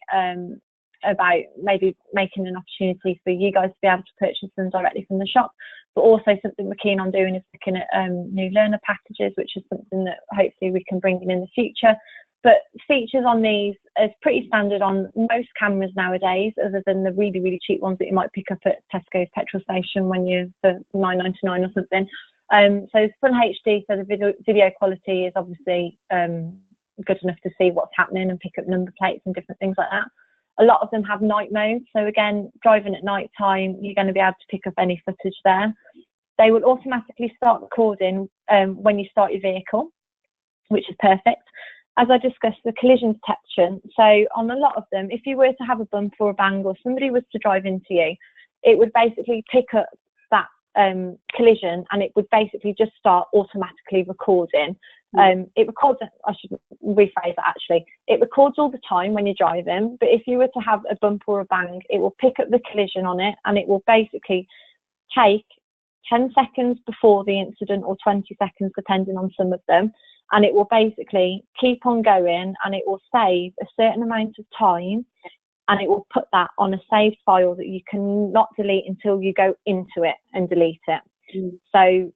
about maybe making an opportunity for you guys to be able to purchase them directly from the shop. But also something we're keen on doing is looking at new learner packages, which is something that hopefully we can bring in the future. But features on these is pretty standard on most cameras nowadays, other than the really, really cheap ones that you might pick up at Tesco's petrol station when you're for £9.99 or something. So it's full HD, so the video quality is obviously good enough to see what's happening and pick up number plates and different things like that. A lot of them have night mode, so again, driving at night time, you're going to be able to pick up any footage there. They will automatically start recording when you start your vehicle, which is perfect. As I discussed, the collision detection. So on a lot of them, if you were to have a bump or a bang, or somebody was to drive into you, it would basically pick up that collision, and it would basically just start automatically recording. It records, I should rephrase that actually, it records all the time when you're driving, but if you were to have a bump or a bang, it will pick up the collision on it, and it will basically take 10 seconds before the incident, or 20 seconds depending on some of them, and it will basically keep on going, and it will save a certain amount of time, and it will put that on a saved file that you cannot delete until you go into it and delete it. So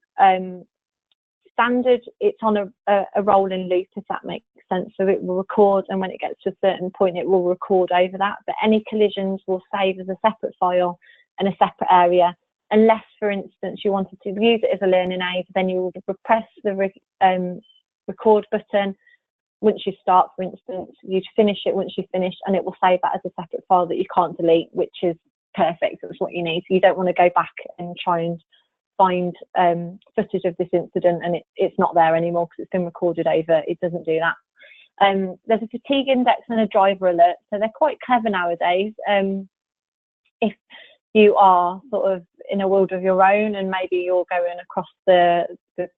standard, it's on a rolling loop, if that makes sense. So it will record, and when it gets to a certain point, it will record over that. But any collisions will save as a separate file and a separate area, unless, for instance, you wanted to use it as a learning aid. Then you will press the record button once you start, for instance. You'd finish it once you've finished, and it will save that as a separate file that you can't delete, which is perfect. That's what you need. So you don't want to go back and try and find footage of this incident and it's not there anymore because it's been recorded over. It doesn't do that. There's a fatigue index and a driver alert, so they're quite clever nowadays. If you are sort of in a world of your own and maybe you're going across the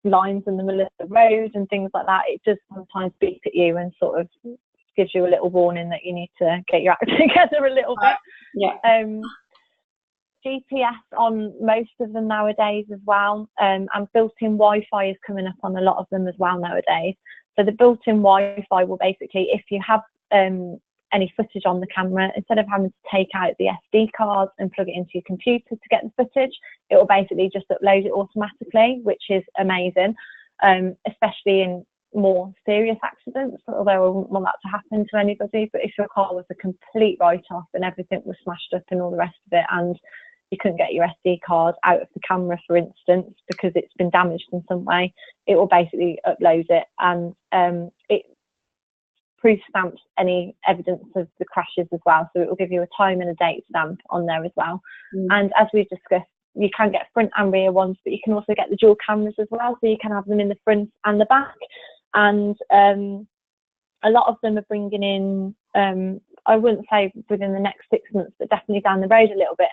lines in the middle of the road and things like that, it does sometimes beep at you and sort of gives you a little warning that you need to get your act together a little bit. Yeah. GPS on most of them nowadays as well, and built-in Wi-Fi is coming up on a lot of them as well nowadays. So the built-in Wi-Fi will basically, if you have any footage on the camera, instead of having to take out the SD card and plug it into your computer to get the footage, it will basically just upload it automatically, which is amazing, especially in more serious accidents, although I wouldn't want that to happen to anybody. But if your car was a complete write-off and everything was smashed up and all the rest of it, and you couldn't get your SD card out of the camera, for instance, because it's been damaged in some way, it will basically upload it, and it proof stamps any evidence of the crashes as well. So it will give you a time and a date stamp on there as well. And as we've discussed, you can get front and rear ones, but you can also get the dual cameras as well, so you can have them in the front and the back. And a lot of them are bringing in, I wouldn't say within the next 6 months, but definitely down the road a little bit,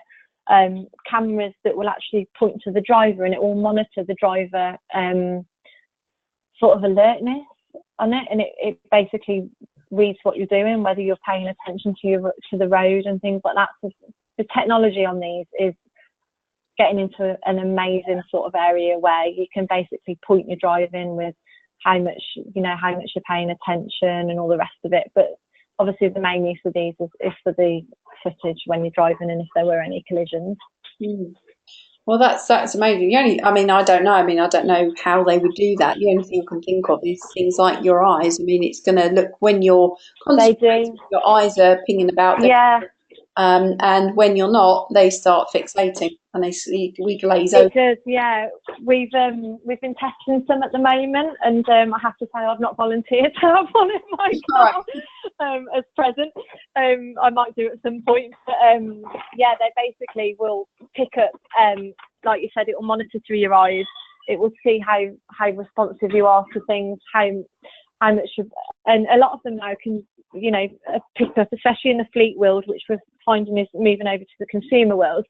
cameras that will actually point to the driver, and it will monitor the driver sort of alertness on it, and it basically reads what you're doing, whether you're paying attention to the road and things like that. So the technology on these is getting into an amazing sort of area where you can basically point your driving with how much you're paying attention and all the rest of it. But obviously the main use of these is for the footage when you're driving and if there were any collisions. Well, that's amazing. I don't know how they would do that. The only thing I can think of is things like your eyes. I mean, it's going to look when you're concentrating, your eyes are pinging about. Yeah. And when you're not, they start fixating and we glaze over. It does, yeah. We've been testing some at the moment, and I have to say I've not volunteered to have one in my car as present. I might do at some point, but yeah, they basically will pick up, like you said, it will monitor through your eyes. It will see how responsive you are to things, how much, and a lot of them now can, pick up, especially in the fleet world, which we're finding is moving over to the consumer world,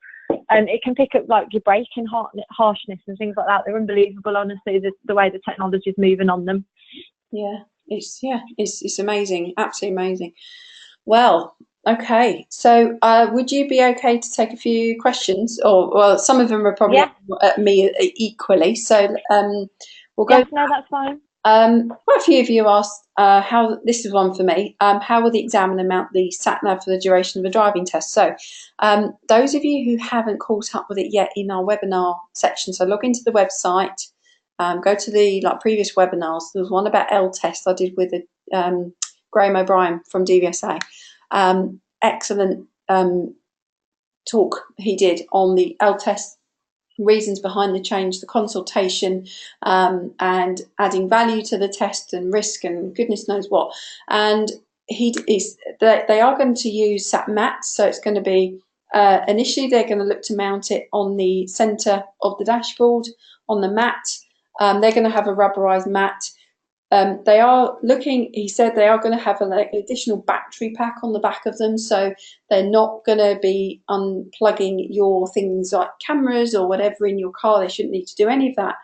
and it can pick up like your braking harshness and things like that. They're unbelievable, honestly, the way the technology is moving on them. It's amazing, absolutely amazing. Well, okay, so would you be okay to take a few questions, or well, some of them are probably at me equally, so we'll go. No, that's fine. Quite a few of you asked how, this is one for me, how will the examiner mount the sat-nav for the duration of a driving test? So those of you who haven't caught up with it yet in our webinar section, so log into the website, go to the previous webinars. There was one about L-test I did with Graham O'Brien from DVSA. Excellent talk he did on the L-test, reasons behind the change, the consultation, and adding value to the test and risk and goodness knows what. And they are going to use sat mat, so it's going to be initially they're going to look to mount it on the centre of the dashboard on the mat. They're going to have a rubberized mat. They are looking, he said, they are going to have an additional battery pack on the back of them, so they're not going to be unplugging your things like cameras or whatever in your car. They shouldn't need to do any of that.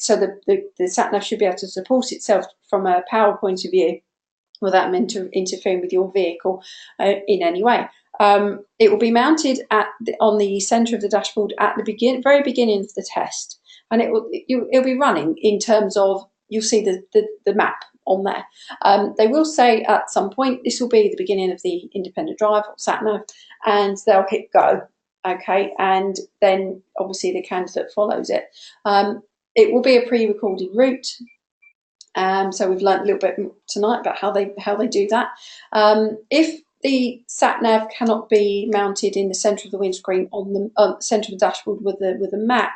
So the sat-nav should be able to support itself from a power point of view without interfering with your vehicle in any way. It will be mounted on the centre of the dashboard at the very beginning of the test, and it'll be running in terms of, you'll see the map on there. They will say at some point this will be the beginning of the independent drive or sat-nav, and they'll hit go. Okay, and then obviously the candidate follows it. It will be a pre-recorded route. So we've learnt a little bit tonight about how they do that. If the sat-nav cannot be mounted in the centre of the windscreen on the centre of the dashboard with a mat,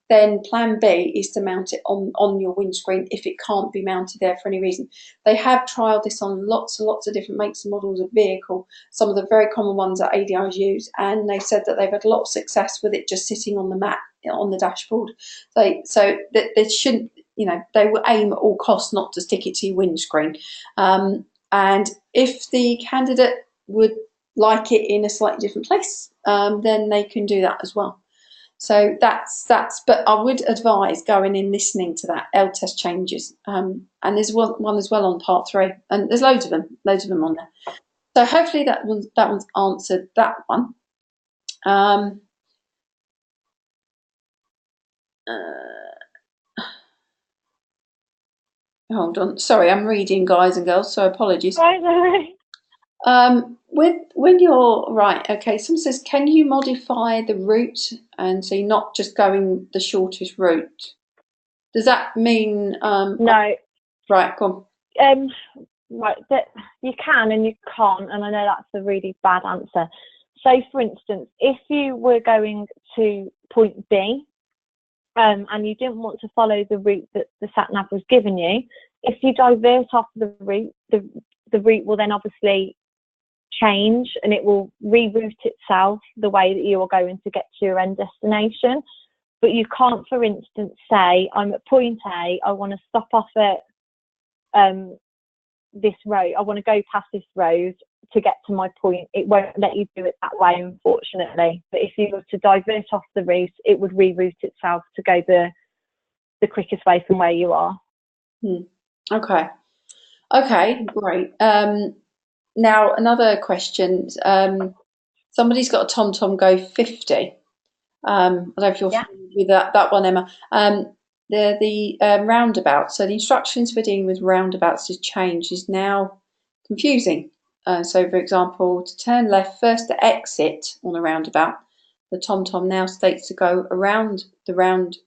then plan B is to mount it on your windscreen if it can't be mounted there for any reason. They have trialled this on lots and lots of different makes and models of vehicle, some of the very common ones that ADIs use, and they've said that they've had a lot of success with it just sitting on the mat on the dashboard. So they shouldn't, they will aim at all costs not to stick it to your windscreen. And if the candidate would like it in a slightly different place, then they can do that as well. So that's. But I would advise going in, listening to that L-test changes, and there's one as well on part 3, and there's loads of them on there. So hopefully that one's answered that one. Hold on, sorry, I'm reading, guys and girls, so apologies. When you're right, okay, someone says, can you modify the route and so you're not just going the shortest route? Does that mean no? Right, go on. Right, that you can and you can't, and I know that's a really bad answer. So for instance, if you were going to point B and you didn't want to follow the route that the sat-nav was giving you, if you divert off the route, the route will then obviously change and it will reroute itself the way that you are going to get to your end destination. But you can't, for instance, say, I'm at point A, I want to stop off at this road, I want to go past this road to get to my point. It won't let you do it that way, unfortunately. But if you were to divert off the route, it would reroute itself to go the quickest way from where you are. Okay. Okay, great. Now, another question. Somebody's got a TomTom Go 50. I don't know if you're familiar with that one, Emma. The roundabout. So the instructions for dealing with roundabouts has changed. Is now confusing. So, for example, to turn left first to exit on a roundabout, the TomTom now states to go around the roundabout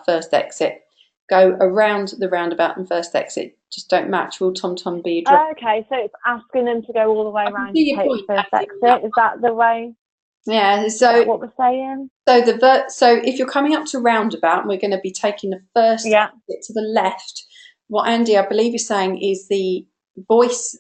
first exit. Go around the roundabout and first exit. Just don't match. Will TomTom be addressed? Okay, so it's asking them to go all the way around to take the first exit. Is that the way? Yeah. So is that what we're saying? So if you're coming up to roundabout, and we're going to be taking the first exit to the left. What Andy, I believe, is saying is the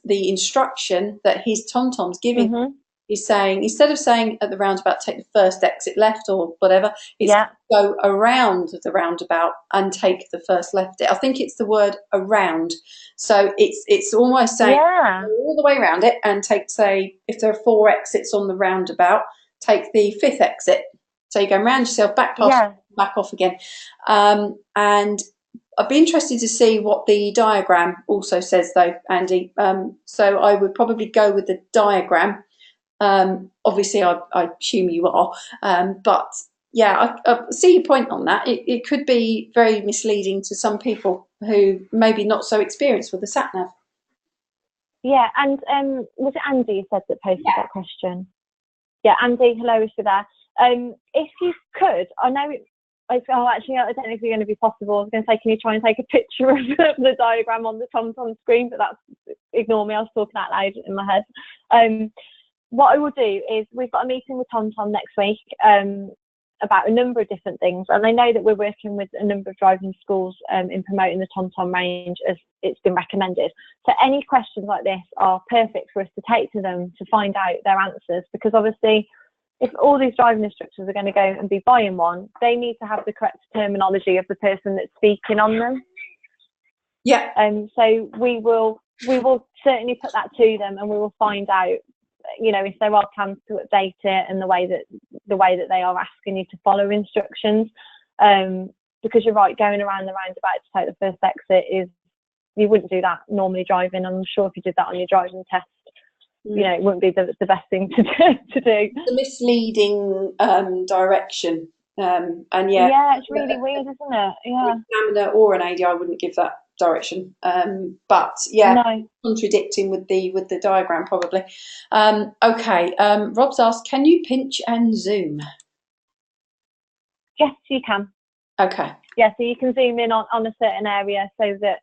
instruction that his TomTom's giving. He's saying, instead of saying at the roundabout, take the first exit left or whatever, it's go around the roundabout and take the first left. I think it's the word around. So it's almost saying go all the way around it and take, say, if there are 4 exits on the roundabout, take the 5th exit. So you go around yourself, back off again. And I'd be interested to see what the diagram also says, though, Andy. So I would probably go with the diagram. Obviously, I assume you are, but yeah, I see your point on that. It could be very misleading to some people who maybe not so experienced with the sat nav. Yeah, and was it Andy you said that posted that question? Yeah, Andy, hello, if you're there. If you could, I know actually, I don't know if it's going to be possible. I was going to say, can you try and take a picture of the diagram on the TomTom screen? But ignore me, I was talking out loud in my head. What I will do is we've got a meeting with TomTom next week about a number of different things, and I know that we're working with a number of driving schools in promoting the TomTom range as it's been recommended. So any questions like this are perfect for us to take to them to find out their answers, because obviously if all these driving instructors are going to go and be buying one, they need to have the correct terminology of the person that's speaking on them. Yeah. So we will certainly put that to them, and we will find out, you know, if there are plans to update it and the way that they are asking you to follow instructions. Because you're right, going around the roundabout to take the first exit you wouldn't do that normally driving. I'm sure if you did that on your driving test, you know, it wouldn't be the best thing to do. The misleading direction. And it's really weird, isn't it? Yeah. An examiner or an AD, I wouldn't give that direction. But contradicting with the diagram probably. Okay. Rob's asked, can you pinch and zoom? Yes, you can. Okay. Yeah, so you can zoom in on a certain area so that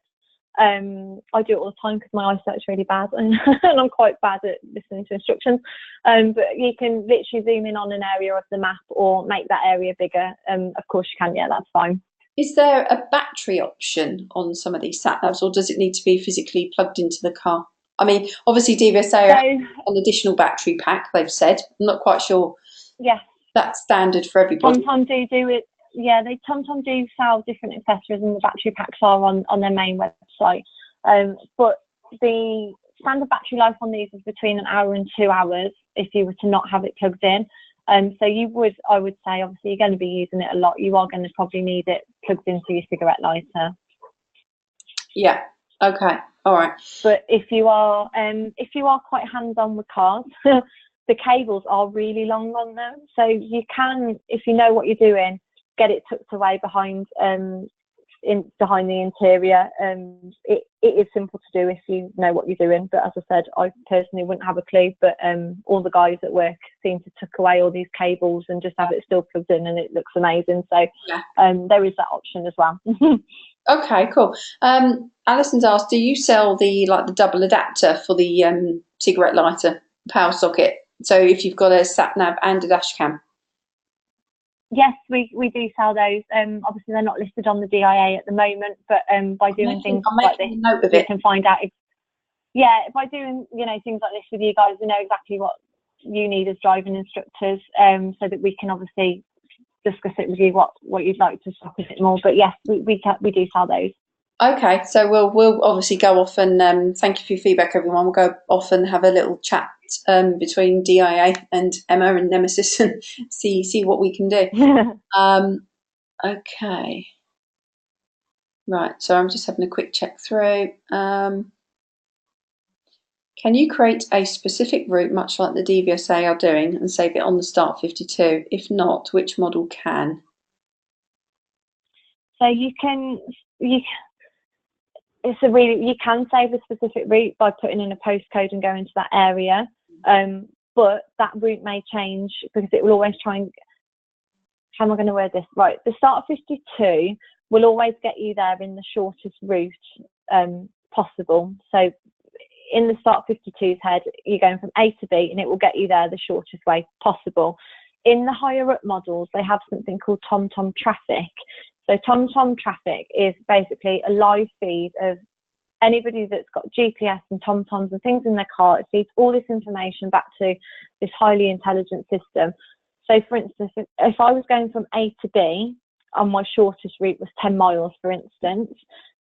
I do it all the time because my eyesight's really bad and I'm quite bad at listening to instructions. But you can literally zoom in on an area of the map or make that area bigger. Of course you can, yeah, that's fine. Is there a battery option on some of these sat navs, or does it need to be physically plugged into the car? I mean, obviously DVSA have an additional battery pack, they've said. I'm not quite sure. Yeah. That's standard for everybody. TomTom do it. Yeah, TomTom do sell different accessories, and the battery packs are on their main website. But the standard battery life on these is between an hour and 2 hours if you were to not have it plugged in. So I would say, obviously, you're going to be using it a lot. You are going to probably need it plugged into your cigarette lighter. Yeah. Okay. All right. But if you are quite hands-on with cars, the cables are really long on them. So you can, if you know what you're doing, get it tucked away behind behind the interior. It is simple to do if you know what you're doing, but as I said, I personally wouldn't have a clue, but all the guys at work seem to tuck away all these cables and just have it still plugged in, and it looks amazing. So there is that option as well. Okay, cool. Alison's asked, do you sell the double adapter for the cigarette lighter power socket, so if you've got a sat nav and a dash cam? Yes, we do sell those. Obviously, they're not listed on the DIA at the moment, but by doing things like this, you can find out. yeah, by doing, things like this with you guys, we know exactly what you need as driving instructors, so that we can obviously discuss it with you what you'd like to stop a bit more. But yes, we do sell those. Okay, so we'll obviously go off and thank you for your feedback, everyone. We'll go off and have a little chat between DIA and Emma and Nemesis and see what we can do. Okay, right. So I'm just having a quick check through. Can you create a specific route, much like the DVSA are doing, and save it on the Start 52? If not, which model can? So you can save a specific route by putting in a postcode and going to that area, but that route may change because it will always try and. How am I going to word this? Right, the Start 52 will always get you there in the shortest route possible. So in the Start 52's head, you're going from A to B and it will get you there the shortest way possible. In the higher up models, they have something called TomTom traffic. So TomTom traffic is basically a live feed of anybody that's got GPS and TomToms and things in their car. It feeds all this information back to this highly intelligent system. So for instance, if I was going from A to B and my shortest route was 10 miles, for instance,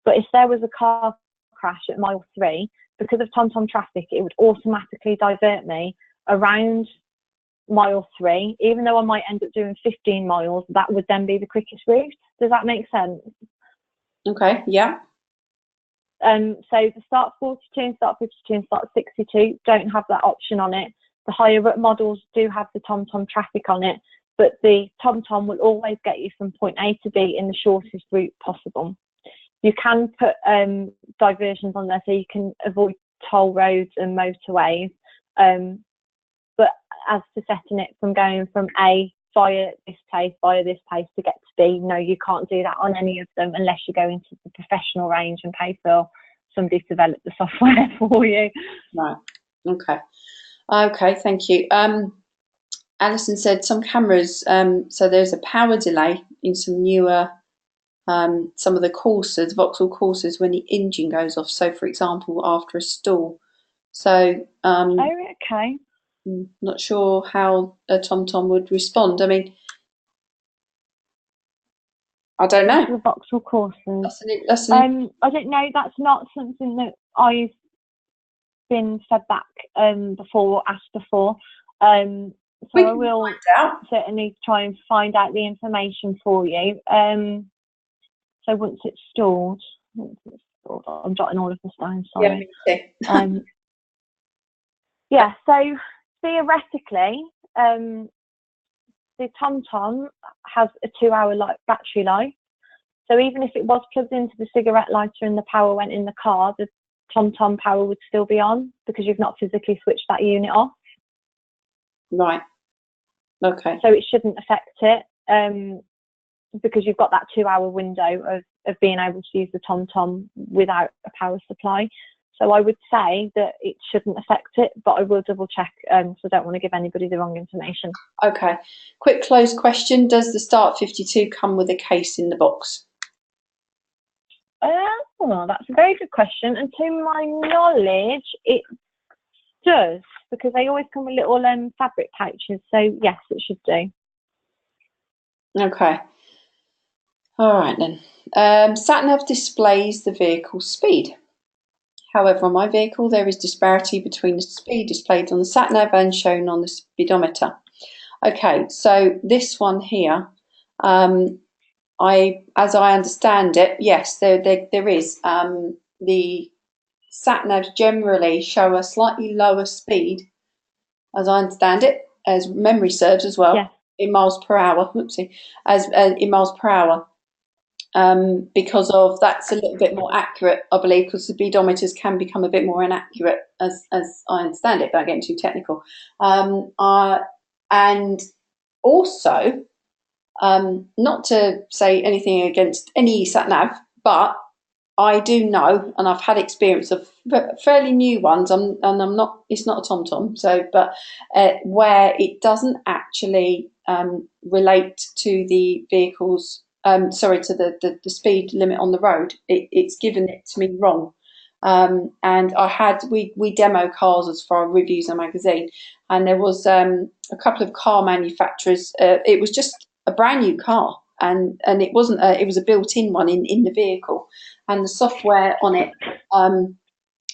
but if there was a car crash at mile 3, because of TomTom traffic, it would automatically divert me around mile 3, even though I might end up doing 15 miles, that would then be the quickest route. Does that make sense? Okay, yeah. So the Start 42 and Start 52 and Start 62 don't have that option on it. The higher up models do have the TomTom traffic on it, but the TomTom will always get you from point A to B in the shortest route possible. You can put diversions on there so you can avoid toll roads and motorways, but as to setting it from going from A via this place to get to B, no, you can't do that on any of them unless you go into the professional range and pay for somebody to develop the software for you. Right. Okay, thank you. Alison said some cameras, so there's a power delay in some newer, some of the Corsas, Vauxhall Corsas, when the engine goes off. So, for example, after a stall. So, okay. Not sure how a TomTom would respond. I mean, I don't know. The Vauxhall Corsas. I don't know. That's not something that I've been fed back before, asked before. So I will certainly try and find out the information for you. So once it's stored, I'm jotting all of this down. Sorry. Yeah. So theoretically, the TomTom has a 2-hour battery life. So even if it was plugged into the cigarette lighter and the power went in the car, the TomTom power would still be on because you've not physically switched that unit off. Right. Okay. So it shouldn't affect it because you've got that 2-hour window of being able to use the TomTom without a power supply. So I would say that it shouldn't affect it, but I will double check, so I don't want to give anybody the wrong information. Okay. Quick close question. Does the Start 52 come with a case in the box? Well, that's a very good question. And to my knowledge, it does, because they always come with little fabric pouches. So yes, it should do. Okay. All right then. SatNav displays the vehicle's speed. However, on my vehicle, there is disparity between the speed displayed on the SatNav and shown on the speedometer. Okay, so this one here, as I understand it, yes, there is. The SatNavs generally show a slightly lower speed, as I understand it, as memory serves as well, in miles per hour. Oopsie, in miles per hour. Because of that's a little bit more accurate, I believe, because the speedometers can become a bit more inaccurate, as I understand it, without getting too technical. And also, not to say anything against any sat nav, but I do know, and I've had experience of fairly new ones, and I'm not. It's not a TomTom, so but where it doesn't actually relate to the vehicle's. To the speed limit on the road. It's given it to me wrong. and we demo cars as for our reviews and magazine, and there was a couple of car manufacturers. It was just a brand new car, and it wasn't it was a built-in one in the vehicle, and the software on it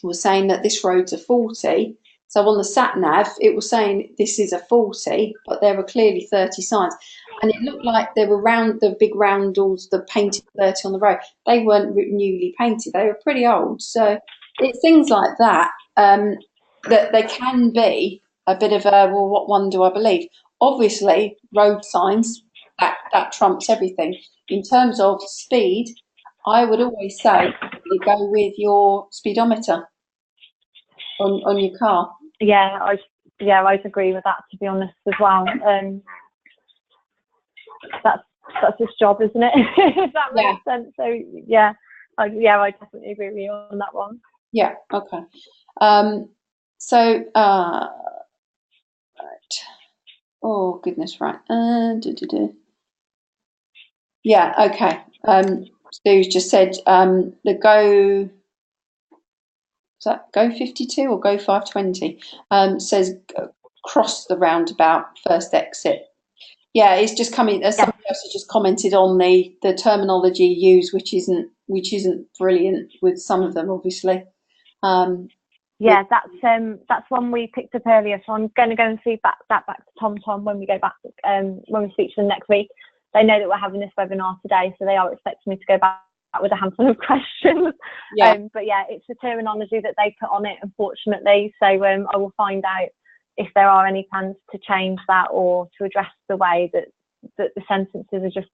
was saying that this road's a 40. So on the sat nav, it was saying this is a 40, but there were clearly 30 signs. And it looked like they were round, the big roundels, the painted 30 on the road. They weren't newly painted, they were pretty old. So it's things like that, that they can be a bit of a, well, what one do I believe? Obviously, road signs, that trumps everything. In terms of speed, I would always say you go with your speedometer on your car. Yeah, I'd agree with that, to be honest, as well. That's his job, isn't it? If that makes sense. So yeah, I definitely agree with you on that one. Yeah. Okay. So right. Oh goodness, right. Yeah. Okay. Stu's just said the Go. Is that Go 52 or Go 520? Says cross the roundabout first exit. Yeah, it's just coming. Somebody else has just commented on the terminology used, which isn't brilliant with some of them, obviously. Yeah, that's one we picked up earlier. So I'm going to go and feed that back to TomTom when we go back, when we speak to them next week. They know that we're having this webinar today, so they are expecting me to go back with a handful of questions. Yeah. But yeah, it's the terminology that they put on it, unfortunately. So I will find out if there are any plans to change that or to address the way that the sentences are just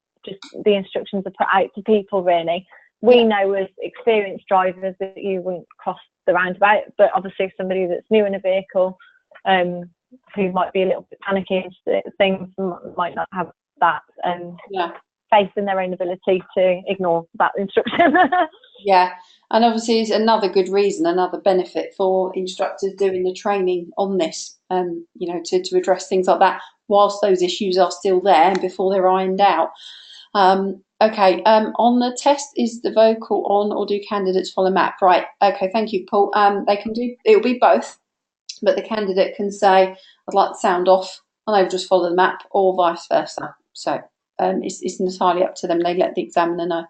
the instructions are put out to people, really. We know as experienced drivers that you wouldn't cross the roundabout, but obviously somebody that's new in a vehicle, who might be a little bit panicky and things, might not have that faith in their own ability to ignore that instruction. Yeah, and obviously it's another good reason, another benefit for instructors doing the training on this, you know, to address things like that whilst those issues are still there and before they're ironed out. Okay, on the test, is the vocal on or do candidates follow map? Right, okay, thank you, Paul. They can do, it'll be both, but the candidate can say, I'd like the sound off, and they will just follow the map, or vice versa. So it's entirely up to them. They let the examiner know.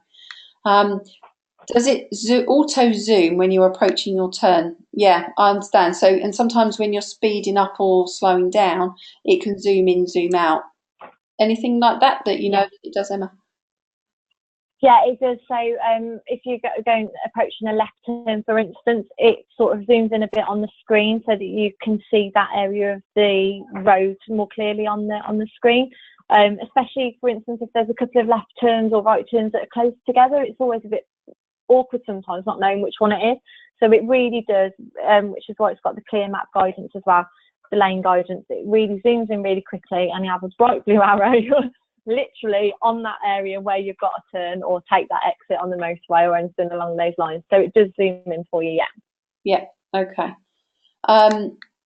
Does it auto zoom when you're approaching your turn? Yeah, I understand. So, and sometimes when you're speeding up or slowing down, it can zoom in, zoom out. Anything like that you know that it does, Emma? Yeah, it does. So if you're going approaching a left turn, for instance, it sort of zooms in a bit on the screen so that you can see that area of the road more clearly on the screen. Especially, for instance, if there's a couple of left turns or right turns that are close together, it's always a bit awkward sometimes not knowing which one it is. So it really does, which is why it's got the clear map guidance as well, the lane guidance. It really zooms in really quickly, and you have a bright blue arrow literally on that area where you've got to turn or take that exit on the motorway or anything along those lines. So it does zoom in for you, Yeah, okay.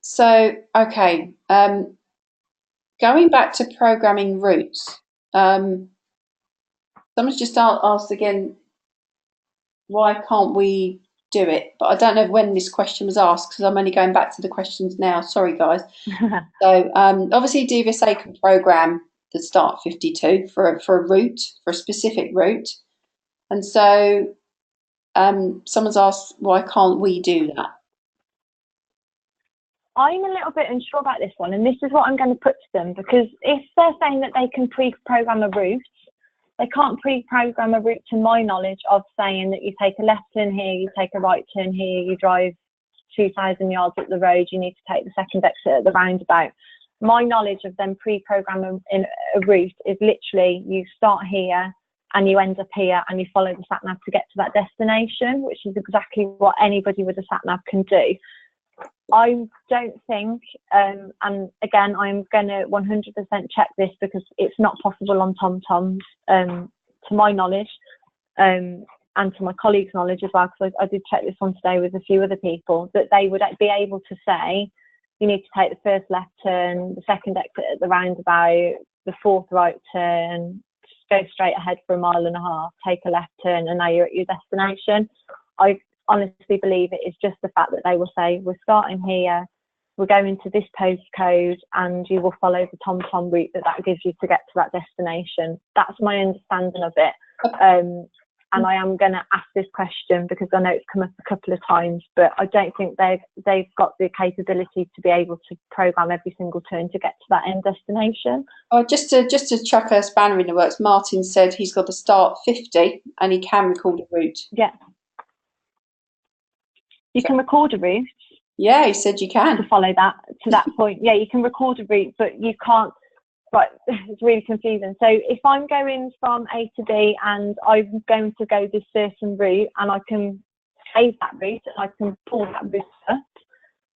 So, okay, going back to programming routes, someone's just asked again, why can't we do it? But I don't know when this question was asked because I'm only going back to the questions now. Sorry, guys. So obviously DVSA can program the start 52 for a route, for a specific route. And so someone's asked, why can't we do that? I'm a little bit unsure about this one, and this is what I'm going to put to them, because if they're saying that they can pre-program a route, they can't pre-program a route to my knowledge of saying that you take a left turn here, you take a right turn here, you drive 2,000 yards up the road, you need to take the second exit at the roundabout. My knowledge of them pre-programming in a route is literally you start here and you end up here and you follow the sat nav to get to that destination, which is exactly what anybody with a sat nav can do. I don't think, and again, I'm going to 100% check this because it's not possible on TomTom's, to my knowledge, and to my colleagues' knowledge as well, because I did check this one today with a few other people, that they would be able to say, you need to take the first left turn, the second exit at the roundabout, the fourth right turn, just go straight ahead for 1.5 miles, take a left turn, and now you're at your destination. honestly believe it is just the fact that they will say, we're starting here, we're going to this postcode, and you will follow the TomTom route that gives you to get to that destination. That's my understanding of it. And I am going to ask this question because I know it's come up a couple of times, but I don't think they've got the capability to be able to program every single turn to get to that end destination. Oh, just to chuck a spanner in the works, Martin said he's got to start 50 and he can record a route. Yeah. You can record a route. Yeah, he said you can. To follow that to that point. Yeah, you can record a route, but you can't. Right, it's really confusing. So if I'm going from A to B and I'm going to go this certain route, and I can save that route and I can pull that route up,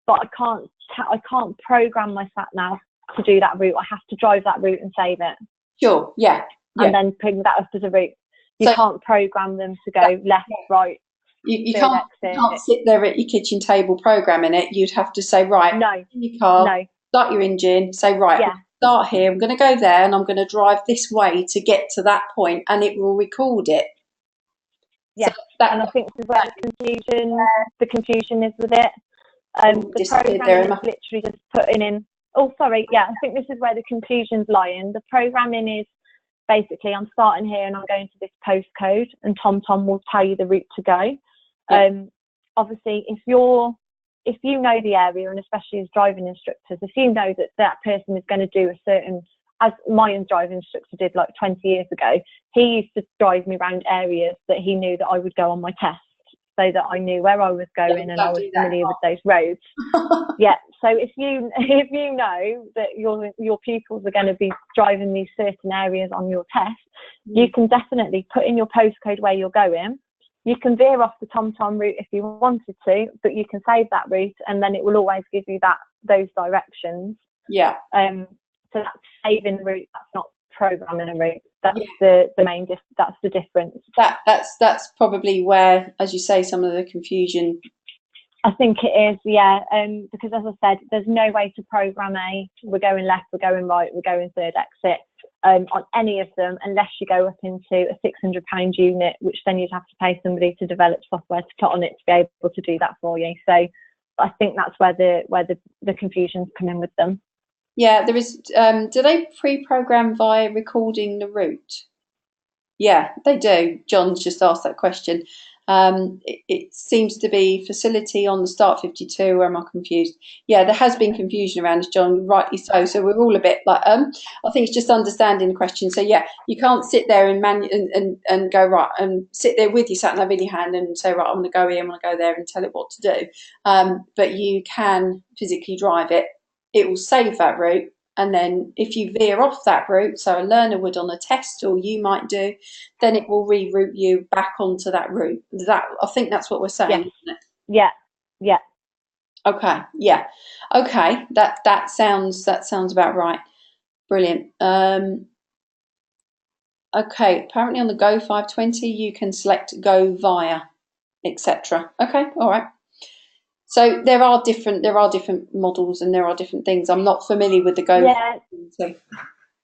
but I can't program my sat nav to do that route. I have to drive that route and save it. Sure, yeah. And then bring that up as a route. You can't program them to go left, right. You can't sit there at your kitchen table programming it. You'd have to say, right, in your car, start your engine, say, right, start here, I'm going to go there and I'm going to drive this way to get to that point, and it will record it. Yeah, so and I think this is where the confusion is with it. The programming is literally just putting in, I think this is where the confusion's lying. The programming is basically, I'm starting here and I'm going to this postcode, and TomTom will tell you the route to go. Obviously, if you know the area, and especially as driving instructors, if you know that person is going to do a certain, as my driving instructor did like 20 years ago, he used to drive me around areas that he knew that I would go on my test, so that I knew where I was going and I was familiar with those roads. So if you know that your pupils are going to be driving these certain areas on your test, you can definitely put in your postcode where you're going. You can veer off the TomTom route if you wanted to, but you can save that route, and then it will always give you those directions. Yeah. So that's saving the route. That's not programming a route. That's the main. That's the difference. That's probably where, as you say, some of the confusion. I think it is, yeah. Because as I said, there's no way to program we're going left, we're going right, we're going third exit on any of them, unless you go up into a £600 unit, which then you'd have to pay somebody to develop software to put on it to be able to do that for you. So I think that's where the confusions come in with them. Yeah, there is. Do they pre-program via recording the route? Yeah, they do. John's just asked that question. It seems to be facility on the start 52, or am I confused? Yeah, there has been confusion around this, John, rightly so. So we're all a bit like, I think it's just understanding the question. So yeah, you can't sit there and go, right, and sit there with your sat nav in your hand and say, right, I want to go here, I want to go there, and tell it what to do. But you can physically drive it. It will save that route. And then if you veer off that route, so a learner would on a test, or you might do, then it will reroute you back onto that route. I think that's what we're saying, isn't it? Yeah. Okay, yeah. Okay, that sounds about right. Brilliant. Okay, apparently on the Go 520 you can select Go Via, etc. Okay, all right. So there are different models and there are different things. I'm not familiar with the Go. Yeah,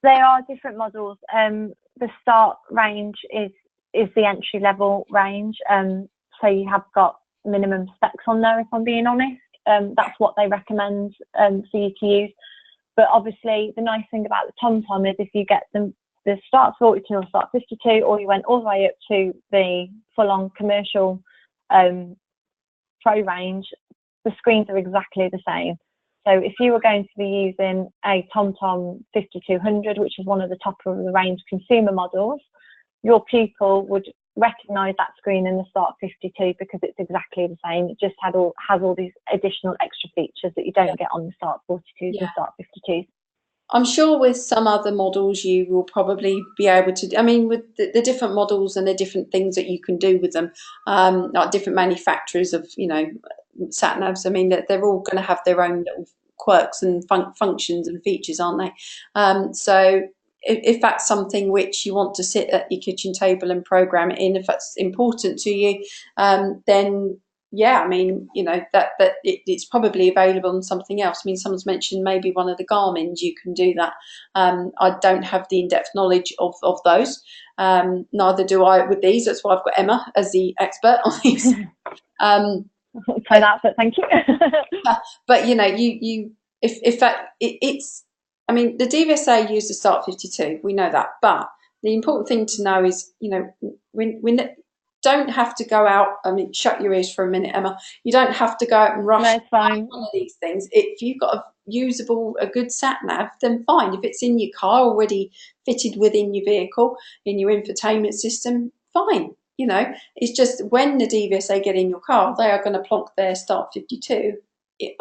there are different models. The start range is the entry level range. So you have got minimum specs on there, if I'm being honest. That's what they recommend for you to use. But obviously, the nice thing about the TomTom is if you get the start 42 or start 52, or you went all the way up to the full-on commercial pro range, the screens are exactly the same. So if you were going to be using a TomTom 5200, which is one of the top of the range consumer models, your pupil would recognise that screen in the Start 52 because it's exactly the same. It just has all these additional extra features that you don't get on the Start 42s and Start 52s. I'm sure with some other models you will probably be able to, I mean, with the different models and the different things that you can do with them, like different manufacturers of, sat navs, I mean, they're all going to have their own little quirks and functions and features, aren't they? So if that's something which you want to sit at your kitchen table and program it in, if that's important to you, then yeah, I mean, it's probably available on something else. I mean, someone's mentioned maybe one of the Garmin's, you can do that. I don't have the in-depth knowledge of those. Neither do I with these. That's why I've got Emma as the expert on these. Try that, but thank you. But you if that it's, I mean, the DVSA used the Start 52, we know that, but the important thing to know is, we don't have to go out. I mean, shut your ears for a minute, Emma. You don't have to go out and rush No, it's fine. one of these things. If you've got a good sat nav, then fine. If it's in your car already fitted within your vehicle, in your infotainment system, fine. It's just when the DVSA get in your car, they are going to plonk their Start 52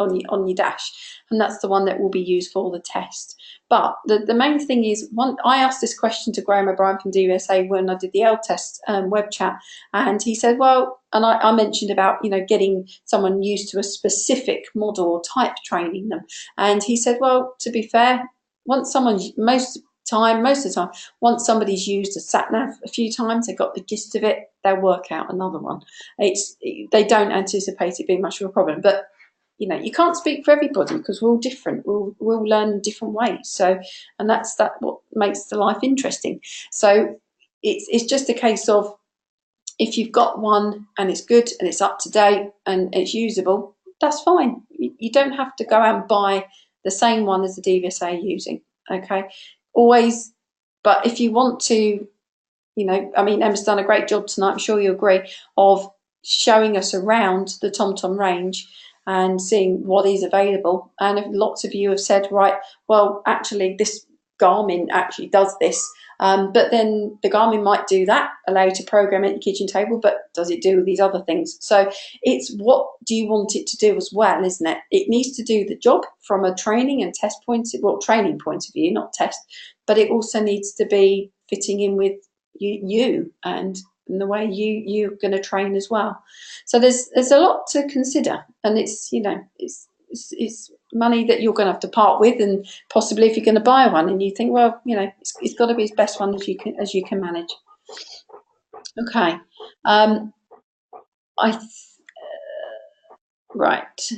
on your dash, and that's the one that will be used for the test. But the main thing is, I asked this question to Graham O'Brien from DVSA when I did the L test web chat, and he said, well, and I mentioned about getting someone used to a specific model or type, training them, and he said, well, to be fair, once someone's most of the time, once somebody's used a sat nav a few times, they've got the gist of it, they'll work out another one. They don't anticipate it being much of a problem, but you can't speak for everybody because we're all different. We'll learn in different ways. So, and that's what makes the life interesting. So it's just a case of, if you've got one and it's good and it's up to date and it's usable, that's fine. You don't have to go out and buy the same one as the DVSA are using. Okay, always. But if you want to, I mean, Emma's done a great job tonight, I'm sure you agree, of showing us around the TomTom range and seeing what is available. And if lots of you have said, right, well, actually, this Garmin actually does this. But then the Garmin might do that, allow you to program it at your kitchen table, but does it do these other things? So it's, what do you want it to do as well, isn't it? It needs to do the job from a training and test point of, training point of view, not test, but it also needs to be fitting in with you and the way you're going to train as well. So there's a lot to consider, and it's money that you're going to have to part with, and possibly if you're going to buy one and you think, well, it's got to be the best one as you can manage. Okay, right.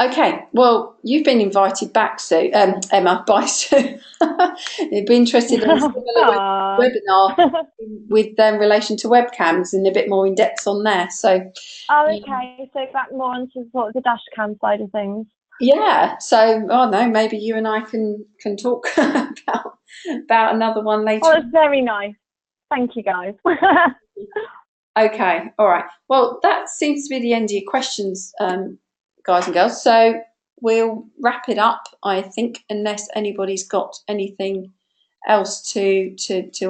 Okay, well, you've been invited back, Sue, Emma, by Sue. You'd be interested in a similar webinar with relation to webcams and a bit more in depth on there. So, okay, so back more onto sort of the dash cam side of things. Yeah, so no, maybe you and I can talk about another one later. Oh, that's very nice. Thank you, guys. Okay, all right. Well, that seems to be the end of your questions, guys and girls. So we'll wrap it up, I think, unless anybody's got anything else to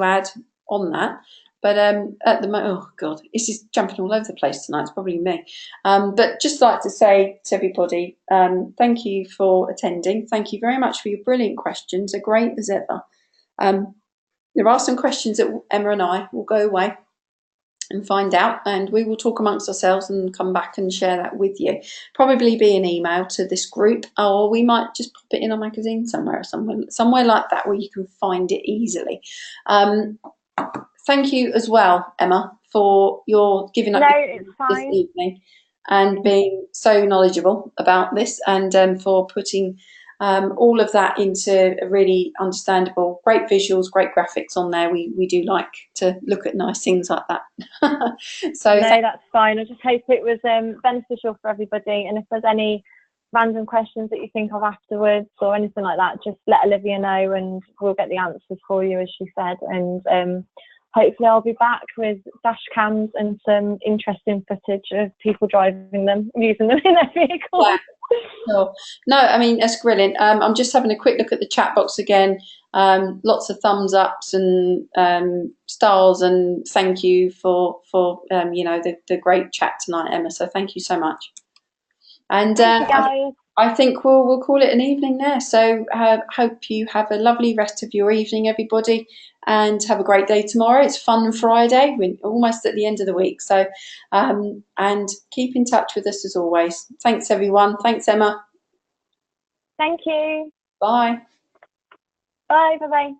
add on that. But at the moment, oh God, this is jumping all over the place tonight. It's probably me. But just like to say to everybody, thank you for attending. Thank you very much for your brilliant questions. They're great as ever. There are some questions that Emma and I will go away and find out, and we will talk amongst ourselves and come back and share that with you. Probably be an email to this group, or we might just pop it in a magazine somewhere like that where you can find it easily. Thank you as well, Emma, for your giving up this evening and being so knowledgeable about this, and for putting all of that into a really understandable, great visuals, great graphics on there. We do like to look at nice things like that. So no, that's fine. I just hope it was beneficial for everybody. And if there's any random questions that you think of afterwards or anything like that, just let Olivia know and we'll get the answers for you, as she said. And hopefully I'll be back with dash cams and some interesting footage of people driving them, using them in their vehicles. Yeah. Sure. No, I mean, that's brilliant. I'm just having a quick look at the chat box again. Lots of thumbs ups and stars, and thank you for the great chat tonight, Emma. So thank you so much. And thank you, guys. I think we'll call it an evening there. So hope you have a lovely rest of your evening, everybody, and have a great day tomorrow. It's Fun Friday. We're almost at the end of the week. So, and keep in touch with us as always. Thanks, everyone. Thanks, Emma. Thank you. Bye. Bye. Bye-bye.